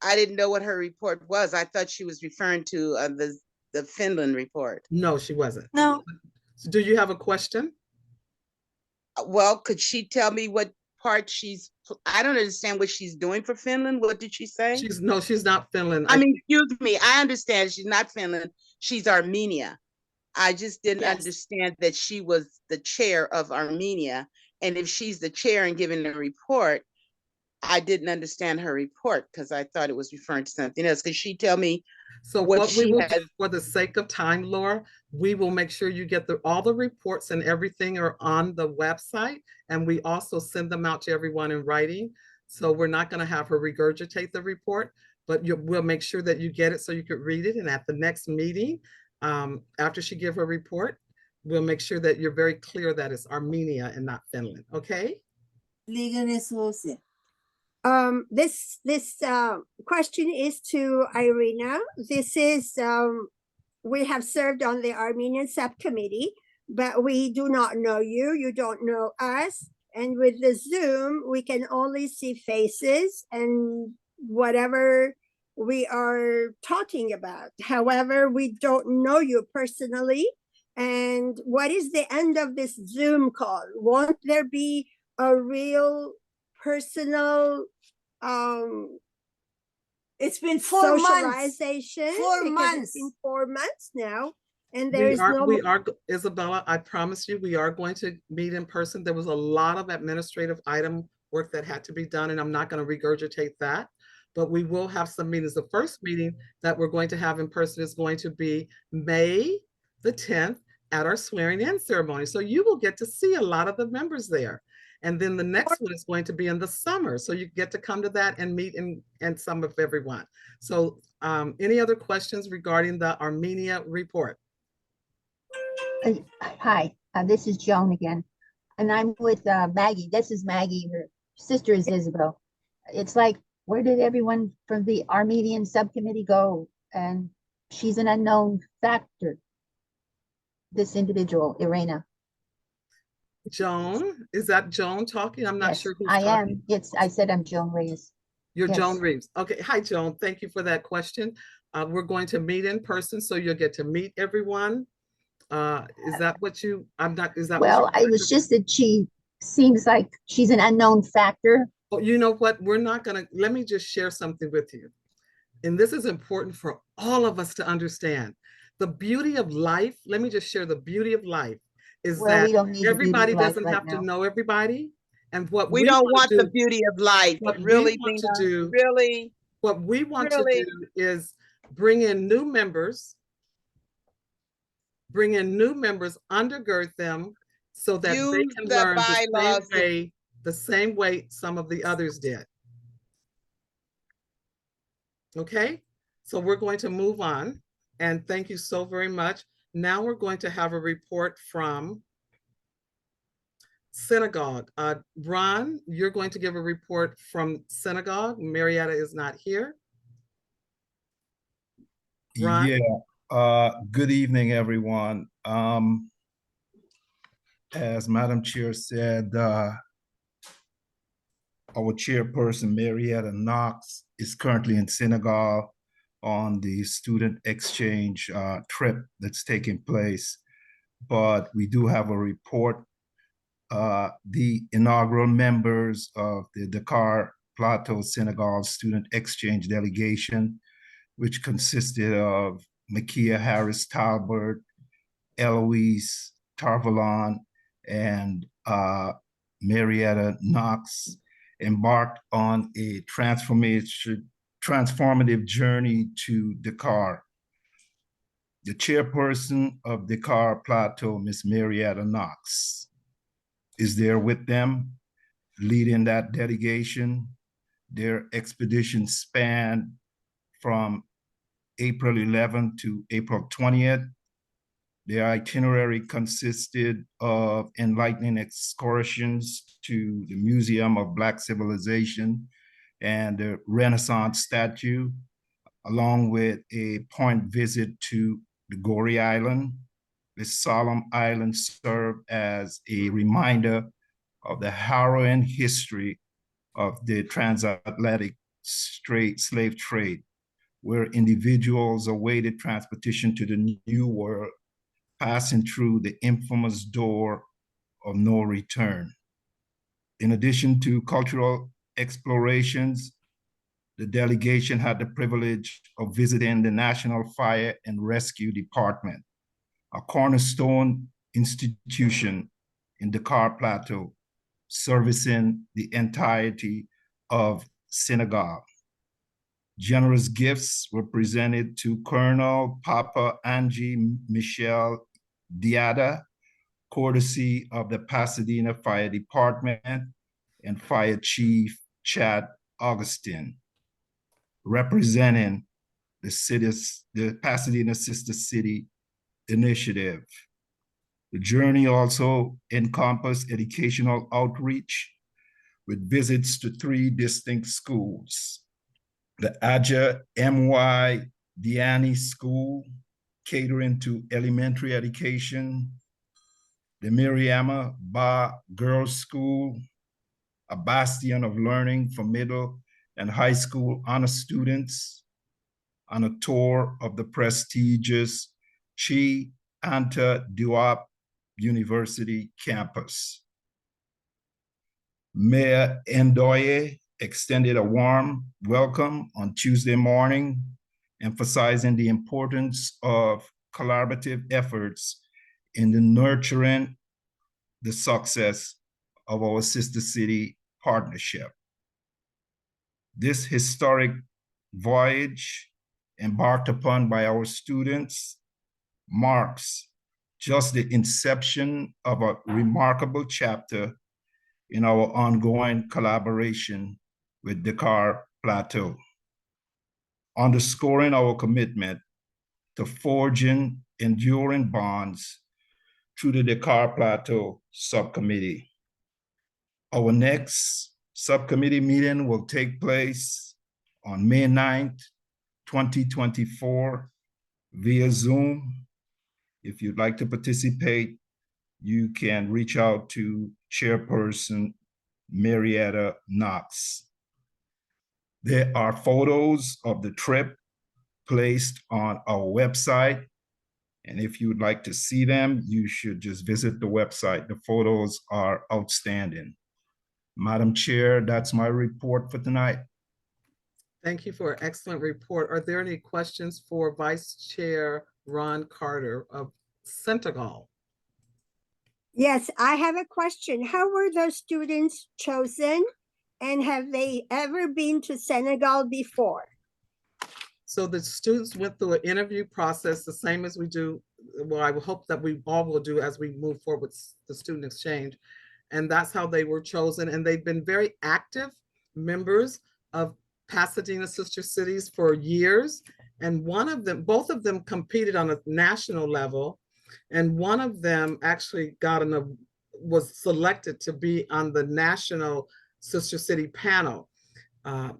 I didn't know what her report was. I thought she was referring to the Finland report. No, she wasn't. No. So do you have a question? Well, could she tell me what part I don't understand what she's doing for Finland. What did she say? She's not Finland. I mean, excuse me, I understand she's not Finland. She's Armenia. I just didn't understand that she was the chair of Armenia. And if she's the chair and giving the report, I didn't understand her report because I thought it was referring to something else. Could she tell me? So what we will do for the sake of time, Laura, we will make sure you get all the reports and everything are on the website. And we also send them out to everyone in writing. So we're not going to have her regurgitate the report, but we'll make sure that you get it so you could read it. And at the next meeting, after she gives her report, we'll make sure that you're very clear that it's Armenia and not Finland. Okay? This question is to Irina. This is we have served on the Armenian subcommittee, but we do not know you. You don't know us. And with the Zoom, we can only see faces and whatever we are talking about. However, we don't know you personally. And what is the end of this Zoom call? Won't there be a real personal it's been 4 months. Socialization? 4 Because months. it's been 4 months now. And there is no we are, Isabella, I promise you, we are going to meet in person. There was a lot of administrative item work that had to be done, and I'm not going to regurgitate that, but we will have some meetings. The first meeting that we're going to have in person is going to be May the 10th at our swearing in ceremony. So you will get to see a lot of the members there. And then the next one is going to be in the summer. So you get to come to that and meet and some of everyone. So any other questions regarding the Armenia report? Hi, this is Joan again. And I'm with Maggie. This is Maggie. Her sister is Isabel. It's like, where did everyone from the Armenian subcommittee go? And she's an unknown factor. This individual, Irina. Joan, is that Joan talking? I'm not sure who's talking. I am. I said I'm Joan Reyes. You're Joan Reeves. Okay. Hi, Joan. Thank you for that question. We're going to meet in person, so you'll get to meet everyone. Is that what you, is that well, what you, it was just that she seems like she's an unknown factor. Well, you know what? We're not going to, let me just share something with you. And this is important for all of us to understand. The beauty of life, let me just share the beauty of life is that everybody doesn't have to know everybody. And what we don't want the beauty of life. What really, we want to do, really, what we want to do is bring in new members bring in new members, undergird them so that they Use can the learn bylaws. the same way some of the others did. Okay, so we're going to move on, and thank you so very much. Now we're going to have a report from Synagogue. Ron, you're going to give a report from Synagogue. Marietta is not here. Ron? Yeah, good evening, everyone. As Madam Chair said, our chairperson, Marietta Knox, is currently in Senegal on the student exchange trip that's taking place. But we do have a report. The inaugural members of the Dakar Plateau Senegal Student Exchange Delegation, which consisted of Makia Harris Talbert, Eloise Tarvalon, and Marietta Knox, embarked on a transformative journey to Dakar. The chairperson of Dakar Plateau, Ms. Marietta Knox, is there with them, leading that delegation. Their expedition spanned from April 11th to April 20th. Their itinerary consisted of enlightening excursions to the Museum of Black Civilization and the Renaissance statue, along with a point visit to the Goree Island. This solemn island served as a reminder of the harrowing history of the transatlantic slave trade, where individuals awaited transportation to the New World, passing through the infamous door of no return. In addition to cultural explorations, the delegation had the privilege of visiting the National Fire and Rescue Department, a cornerstone institution in Dakar Plateau, servicing the entirety of Senegal. Generous gifts were presented to Colonel Papa Angie Michel Diada, courtesy of the Pasadena Fire Department, and Fire Chief Chad Augustine, representing the Pasadena Sister City initiative. The journey also encompassed educational outreach with visits to 3 distinct schools: the Aja M.Y. Diani School, catering to elementary education; the Miriama Ba Girls School, a bastion of learning for middle and high school honor students; on a tour of the prestigious Chi Anta Diop University campus. Mayor Ndoye extended a warm welcome on Tuesday morning, emphasizing the importance of collaborative efforts in the nurturing the success of our sister city partnership. This historic voyage, embarked upon by our students, marks just the inception of a remarkable chapter in our ongoing collaboration with Dakar Plateau, underscoring our commitment to forging enduring bonds through the Dakar Plateau Subcommittee. Our next subcommittee meeting will take place on May 9th, 2024 via Zoom. If you'd like to participate, you can reach out to Chairperson Marietta Knox. There are photos of the trip placed on our website, and if you would like to see them, you should just visit the website. The photos are outstanding. Madam Chair, that's my report for tonight. Thank you for an excellent report. Are there any questions for Vice Chair Ron Carter of Senegal? Yes, I have a question. How were those students chosen? And have they ever been to Senegal before? So the students went through an interview process, the same as we do well, I hope that we all will do as we move forward with the student exchange. And that's how they were chosen. And they've been very active members of Pasadena Sister Cities for years. And one of them, both of them competed on a national level. And one of them actually was selected to be on the national Sister City panel.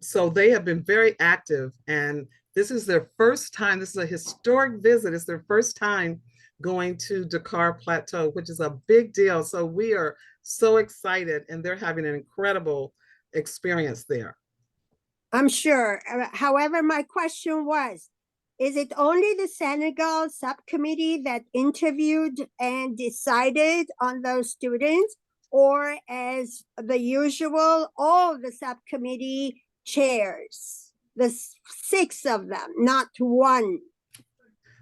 So they have been very active, and this is their first time. This is a historic visit. It's their first time going to Dakar Plateau, which is a big deal. So we are so excited, and they're having an incredible experience there. I'm sure. However, my question was, is it only the Senegal subcommittee that interviewed and decided on those students, or as the usual, all the subcommittee chairs, the 6 of them, not one?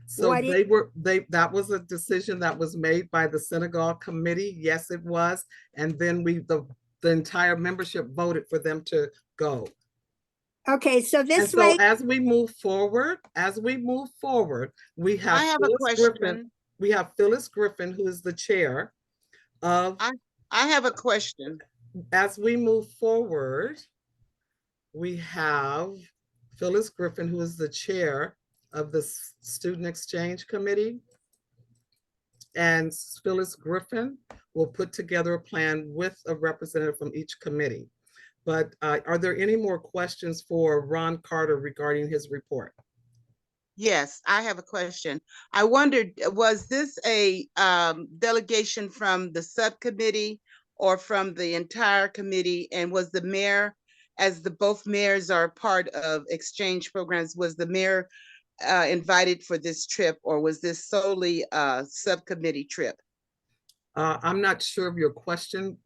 So that was a decision that was made by the Senegal committee. Yes, it was. And then the entire membership voted for them to go. Okay, so this way, way, as we move forward, we have I have a question. We have Phyllis Griffin, who is the chair of. I have a question. As we move forward, we have Phyllis Griffin, who is the chair of the Student Exchange Committee. And Phyllis Griffin will put together a plan with a representative from each committee. But are there any more questions for Ron Carter regarding his report? Yes, I have a question. I wondered, was this a delegation from the subcommittee or from the entire committee? And was the mayor, as both mayors are part of exchange programs, was the mayor invited for this trip, or was this solely a subcommittee trip? I'm not sure of your question.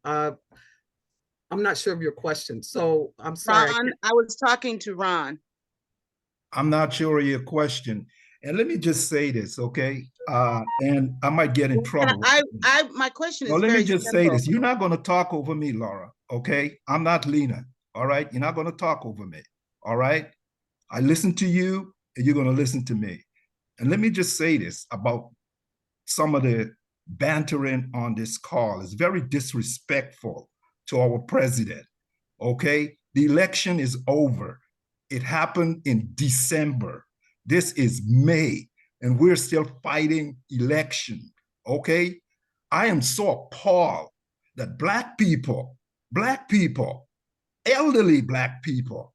So I'm sorry. Ron, I was talking to Ron. I'm not sure of your question. And let me just say this, okay? And I might get in trouble. My question is let very me just simple. say this. You're not going to talk over me, Laura, okay? I'm not Lena, all right? You're not going to talk over me, all right? I listen to you, and you're going to listen to me. And let me just say this about some of the bantering on this call. It's very disrespectful to our president, okay? The election is over. It happened in December. This is May, and we're still fighting election, okay? I am so appalled that Black people, elderly Black people,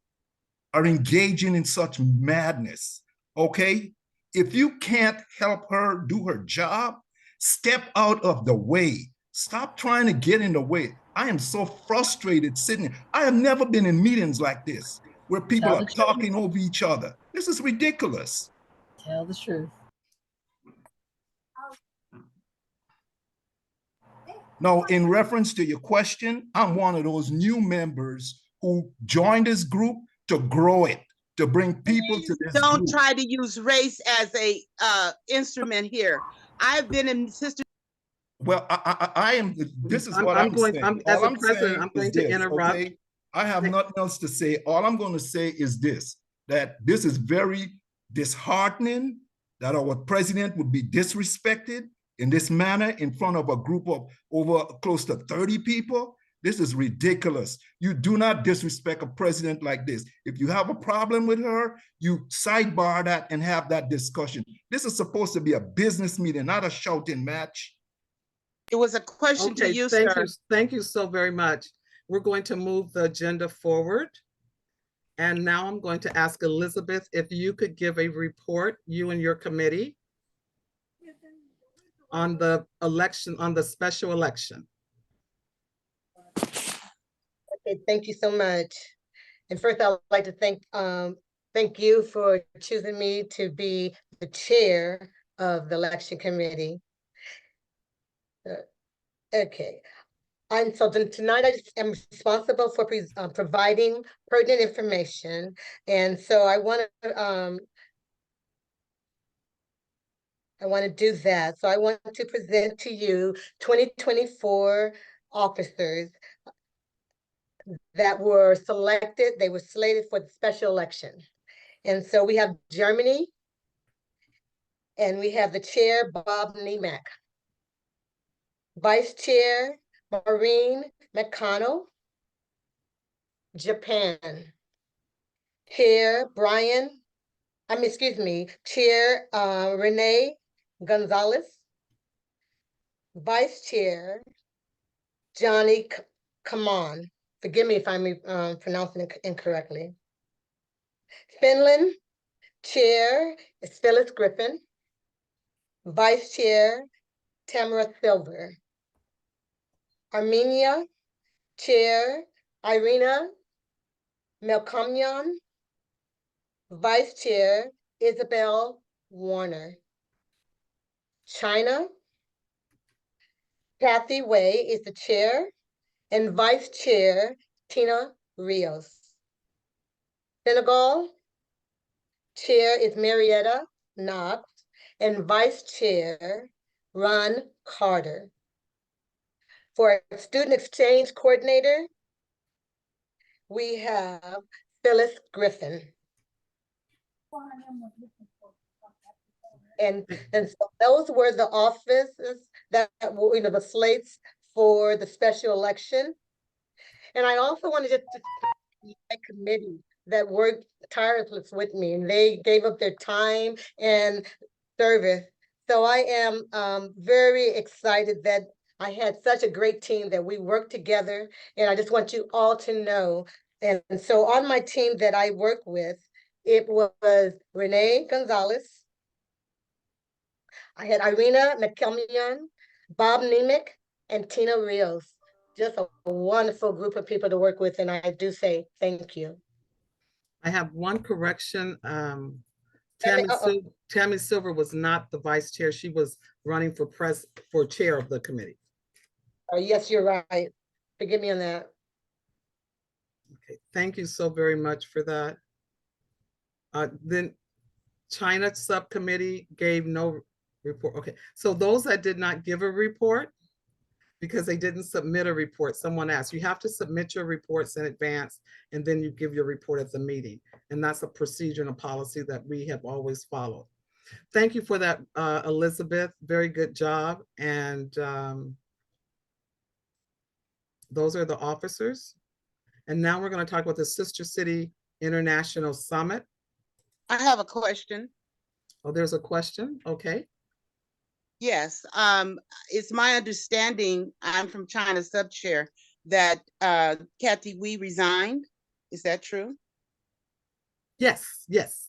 are engaging in such madness, okay? If you can't help her do her job, step out of the way. Stop trying to get in the way. I am so frustrated sitting here. I have never been in meetings like this where people are talking over each other. This is ridiculous. Tell the truth. Now, in reference to your question, I'm one of those new members who joined this group to grow it, to bring people to this Don't group. try to use race as a instrument here. I've been in sister. Well, I am. This is what I'm saying. As a president, I'm going to interrupt. Okay? I have nothing else to say. All I'm going to say is this: that this is very disheartening that our president would be disrespected in this manner in front of a group of over close to 30 people. This is ridiculous. You do not disrespect a president like this. If you have a problem with her, you sidebar that and have that discussion. This is supposed to be a business meeting, not a shouting match. It was a question to you, sir. Thank you so very much. We're going to move the agenda forward. And now I'm going to ask Elizabeth if you could give a report, you and your committee, on the election, on the special election. Okay, thank you so much. And first, I'd like to thank you for choosing me to be the chair of the election committee. Okay. And so tonight I am responsible for providing pertinent information. And so I want to do that. So I want to present to you 2024 officers that were selected. They were slated for the special election. And so we have Germany And we have the chair, Bob Nemec. Vice Chair, Maureen McConnell, Japan. Chair, Chair Renee Gonzalez. Vice Chair, Johnny Kaman. Forgive me if I'm pronouncing it incorrectly. Finland, Chair is Phyllis Griffin. Vice Chair, Tamara Silver. Armenia, Chair, Irina Melkomyan. Vice Chair, Isabel Warner. China, Kathy Wei is the chair, and Vice Chair, Tina Rios. Senegal, Chair is Marietta Knox, and Vice Chair, Ron Carter. For Student Exchange Coordinator, we have Phyllis Griffin. And so those were the offices that were, the slates for the special election. And I also wanted to thank my committee that worked tirelessly with me, and they gave up their time and service. So I am very excited that I had such a great team that we worked together, and I just want you all to know. And so on my team that I work with, it was Renee Gonzalez. I had Irina McKelmian, Bob Nemec, and Tina Rios. Just a wonderful group of people to work with, and I do say thank you. I have one correction. Tammy Silver was not the vice chair. She was running for chair of the committee. Yes, you're right. Forgive me on that. Okay, thank you so very much for that. Then China subcommittee gave no report. Okay, so those that did not give a report because they didn't submit a report, someone asked, you have to submit your reports in advance and then you give your report at the meeting. And that's a procedure and a policy that we have always followed. Thank you for that, Elizabeth. Very good job. And those are the officers. And now we're going to talk about the Sister City International Summit. I have a question. Oh, there's a question. Okay. Yes, it's my understanding, I'm from China sub-chair, that Kathy Wee resigned. Is that true? Yes, yes.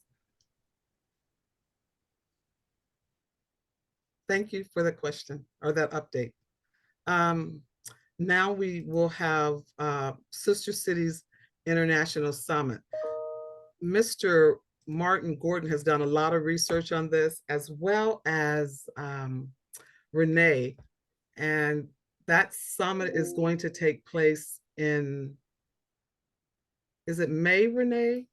Thank you for the question or that update. Now we will have Sister Cities International Summit. Mr. Martin Gordon has done a lot of research on this, as well as Renee. And that summit is going to take place in, is it May, Renee?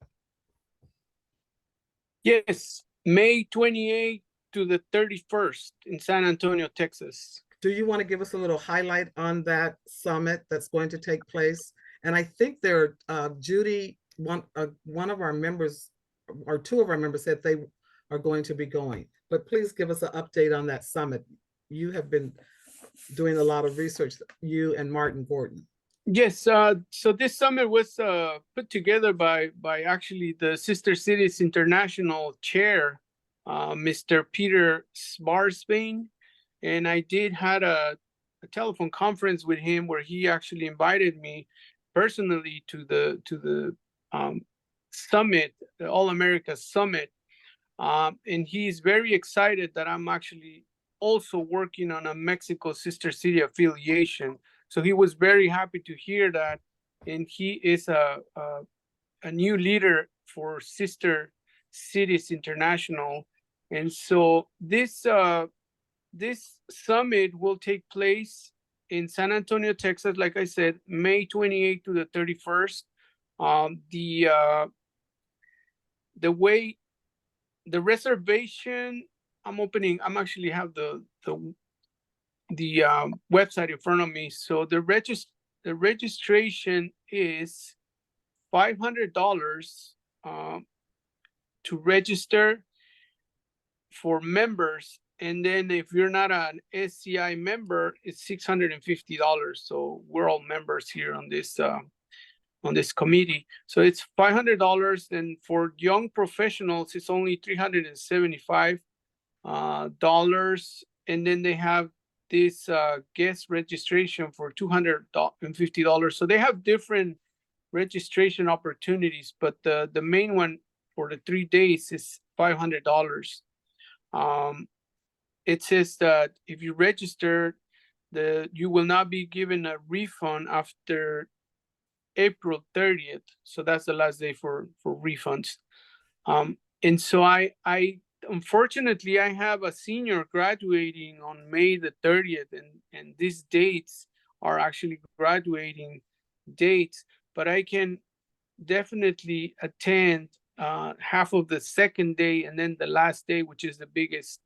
Yes, May 28th to the 31st in San Antonio, Texas. Do you want to give us a little highlight on that summit that's going to take place? And I think there, Judy, one of our members, or two of our members said they are going to be going. But please give us an update on that summit. You have been doing a lot of research, you and Martin Gordon. Yes, so this summit was put together by actually the Sister Cities International chair, Mr. Peter Sbarsbane. And I did had a telephone conference with him where he actually invited me personally to the summit, the All America Summit. And he's very excited that I'm actually also working on a Mexico Sister City affiliation. So he was very happy to hear that. And he is a new leader for Sister Cities International. And so this summit will take place in San Antonio, Texas, like I said, May 28th to the 31st. The reservation, I'm actually have the website in front of me. So the registration is $500 to register. for members. And then if you're not an SCI member, it's $650. So we're all members here on this committee. So it's $500, and for young professionals, it's only $375 dollars. And then they have this guest registration for $250. So they have different registration opportunities, but the main one for the 3 days is $500. It says that if you register, you will not be given a refund after April 30th. So that's the last day for refunds. And so I unfortunately, I have a senior graduating on May the 30th, and these dates are actually graduating dates, but I can definitely attend half of the second day and then the last day, which is the biggest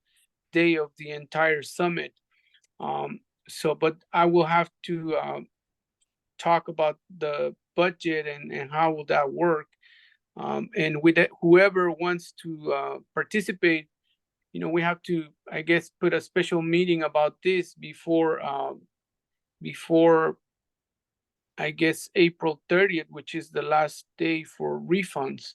day of the entire summit. But I will have to talk about the budget and how will that work. And with whoever wants to participate, we have to, I guess, put a special meeting about this before I guess April 30th, which is the last day for refunds.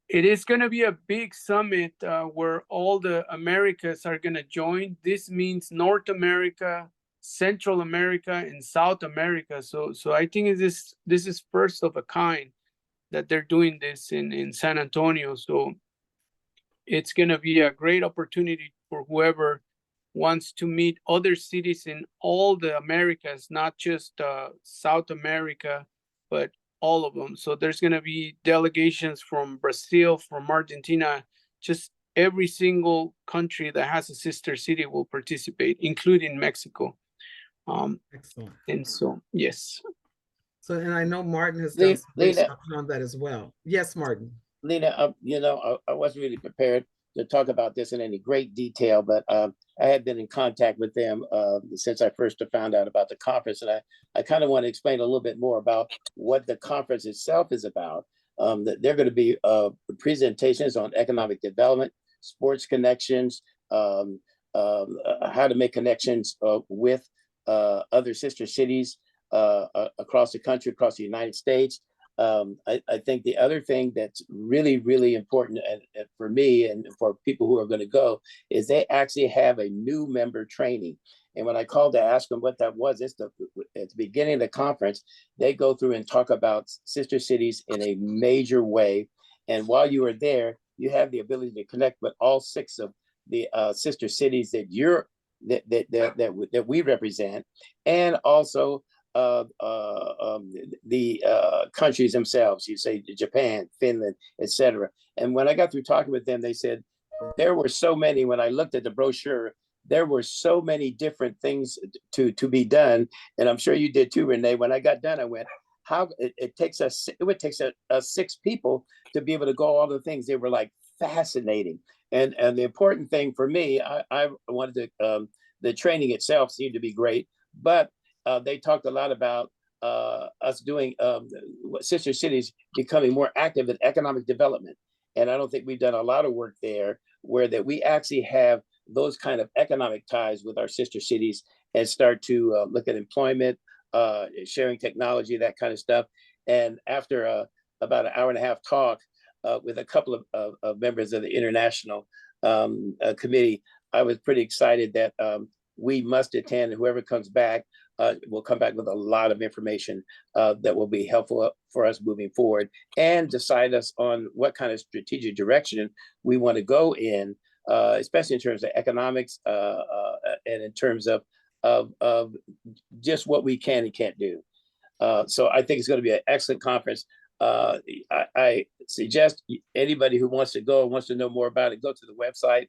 It is going to be a big summit where all the Americas are going to join. This means North America, Central America, and South America. So I think this is first of a kind that they're doing this in San Antonio. So it's going to be a great opportunity for whoever wants to meet other cities in all the Americas, not just South America, but all of them. So there's going to be delegations from Brazil, from Argentina, just every single country that has a sister city will participate, including Mexico. Excellent. And so, yes. So, and I know Martin has done some research on that as well. Yes, Martin. Lena, I wasn't really prepared to talk about this in any great detail, but I had been in contact with them since I first found out about the conference. And I kind of want to explain a little bit more about what the conference itself is about. That there are going to be presentations on economic development, sports connections, how to make connections with other sister cities across the country, across the United States. I think the other thing that's really, really important for me and for people who are going to go is they actually have a new member training. And when I called to ask them what that was, at the beginning of the conference, they go through and talk about sister cities in a major way. And while you are there, you have the ability to connect with all 6 of the sister cities that that we represent, and also the countries themselves. You say Japan, Finland, etc. And when I got through talking with them, they said there were so many. When I looked at the brochure, there were so many different things to be done, and I'm sure you did too, Renee. When I got done, I went, "How it would take us 6 people to be able to go all the things." They were like fascinating, and the important thing for me, I wanted to. The training itself seemed to be great, but they talked a lot about us doing sister cities becoming more active in economic development. And I don't think we've done a lot of work there where that we actually have those kind of economic ties with our sister cities and start to look at employment, sharing technology, that kind of stuff. And after about an hour and a half talk with a couple of members of the international committee, I was pretty excited that we must attend, and whoever comes back will come back with a lot of information that will be helpful for us moving forward and decide us on what kind of strategic direction we want to go in, especially in terms of economics and in terms of just what we can and can't do. So I think it's going to be an excellent conference. I suggest anybody who wants to go, wants to know more about it, go to the website.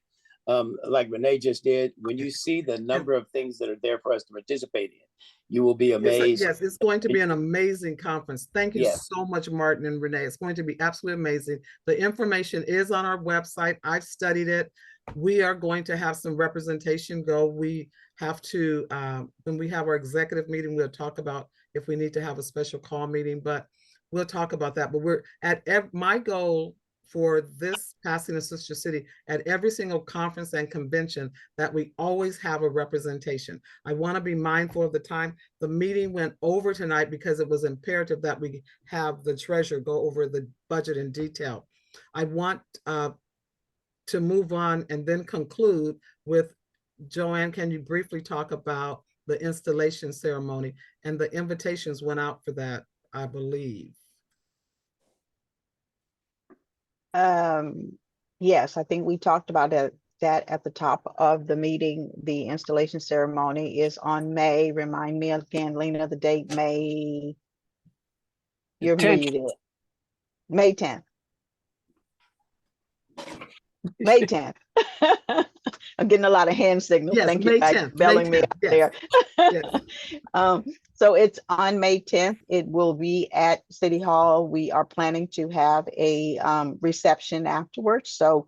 Like Renee just did. When you see the number of things that are there for us to participate in, you will be amazed. Yes, it's going to be an amazing conference. Thank you so much, Martin and Renee. It's going to be absolutely amazing. The information is on our website. I've studied it. We are going to have some representation go. We have to, when we have our executive meeting, we'll talk about if we need to have a special call meeting, but we'll talk about that. But we're at my goal for this Pasadena Sister City at every single conference and convention that we always have a representation. I want to be mindful of the time. The meeting went over tonight because it was imperative that we have the treasurer go over the budget in detail. I want to move on and then conclude with Joanne. Can you briefly talk about the installation ceremony? And the invitations went out for that, I believe. Yes, I think we talked about that at the top of the meeting. The installation ceremony is on May. Remind me again, Lena, the date. May. You're 10th. muted. May 10th. May 10th. I'm getting a lot of hand signals. Yes, Thank May you, guys, 10th, for belling me May 10th, out yes. there. Yes. So it's on May 10th. It will be at City Hall. We are planning to have a reception afterwards. So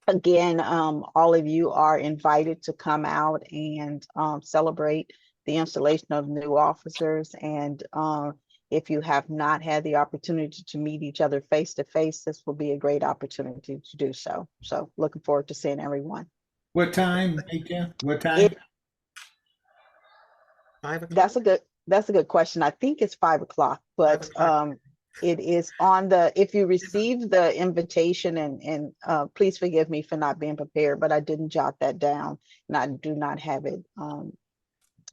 again, all of you are invited to come out and celebrate the installation of new officers. And if you have not had the opportunity to meet each other face to face, this will be a great opportunity to do so. So looking forward to seeing everyone. What time, May 10th? What time? 5 o'clock. That's a good question. I think it's 5 o'clock, but it is on the, if you receive the invitation, and please forgive me for not being prepared, but I didn't jot that down and I do not have it.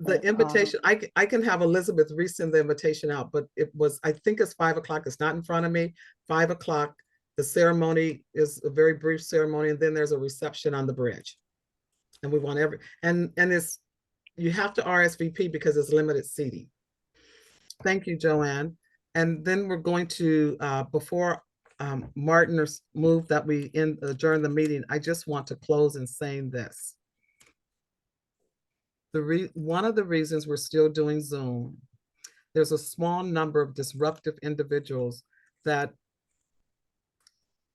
The invitation, I can have Elizabeth resend the invitation out, but it was, I think it's 5 o'clock. It's not in front of me. 5 o'clock. The ceremony is a very brief ceremony, and then there's a reception on the bridge. And we want and it's, you have to RSVP because it's limited seating. Thank you, Joanne. And then we're going to, before Martin move that we adjourn the meeting, I just want to close in saying this. One of the reasons we're still doing Zoom, there's a small number of disruptive individuals that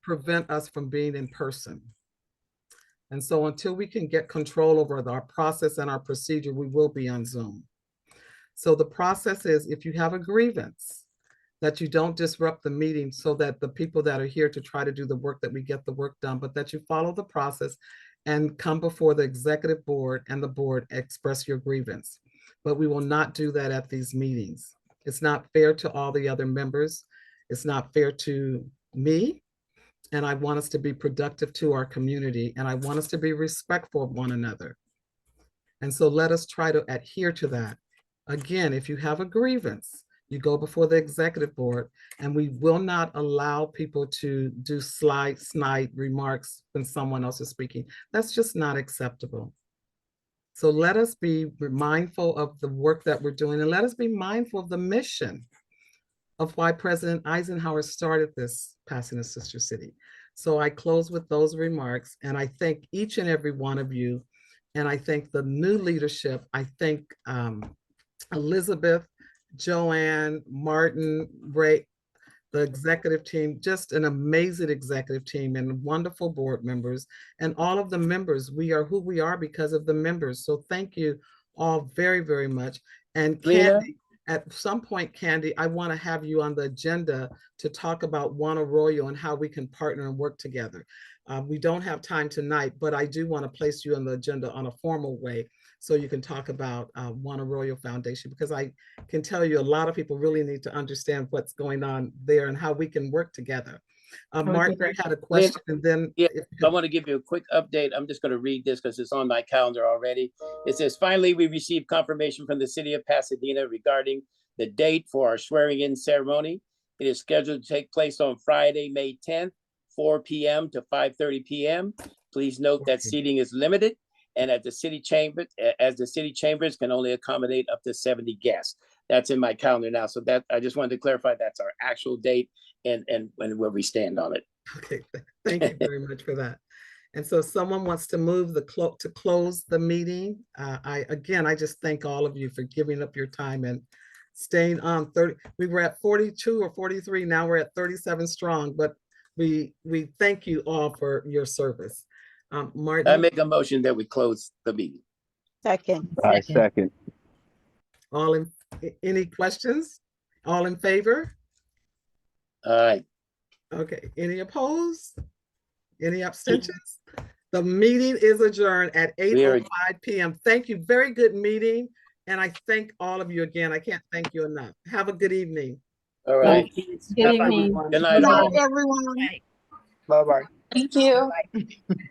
prevent us from being in person. And so until we can get control over our process and our procedure, we will be on Zoom. So the process is, if you have a grievance, that you don't disrupt the meeting so that the people that are here to try to do the work, that we get the work done, but that you follow the process and come before the executive board and the board, express your grievance. But we will not do that at these meetings. It's not fair to all the other members. It's not fair to me. And I want us to be productive to our community, and I want us to be respectful of one another. And so let us try to adhere to that. Again, if you have a grievance, you go before the executive board, and we will not allow people to do snide remarks when someone else is speaking. That's just not acceptable. So let us be mindful of the work that we're doing, and let us be mindful of the mission of why President Eisenhower started this Pasadena Sister City. So I close with those remarks, and I thank each and every one of you, and I thank the new leadership. I thank Elizabeth, Joanne, Martin, Ray, the executive team, just an amazing executive team and wonderful board members, and all of the members. We are who we are because of the members. So thank you all very, very much. And Candy, at some point, Candy, I want to have you on the agenda to talk about One Arroyo and how we can partner and work together. We don't have time tonight, but I do want to place you on the agenda on a formal way so you can talk about One Arroyo Foundation, because I can tell you a lot of people really need to understand what's going on there and how we can work together. Martin, you had a question, and then I want to give you a quick update. I'm just going to read this because it's on my calendar already. It says, finally, we received confirmation from the city of Pasadena regarding the date for our swearing-in ceremony. It is scheduled to take place on Friday, May 10th, 4 p.m. to 5:30 p.m. Please note that seating is limited, and at the city chamber, as the city chambers can only accommodate up to 70 guests. That's in my calendar now. So that I just wanted to clarify that's our actual date and where we stand on it. Okay, thank you very much for that. And so someone wants to move to close the meeting. I just thank all of you for giving up your time and staying on 30. We were at 42 or 43. Now we're at 37 strong, but we thank you all for your service. Martin? I make a motion that we close the meeting. Second. I second. Any questions? All in favor? All right. Okay, any opposed? Any abstentions? The meeting is adjourned at 8:05 p.m. Thank you. Very good meeting. And I thank all of you again. I can't thank you enough. Have a good evening. All right. Thank you. Good evening. Good night, Good night, all. everyone. Bye-bye. Thank you. Bye.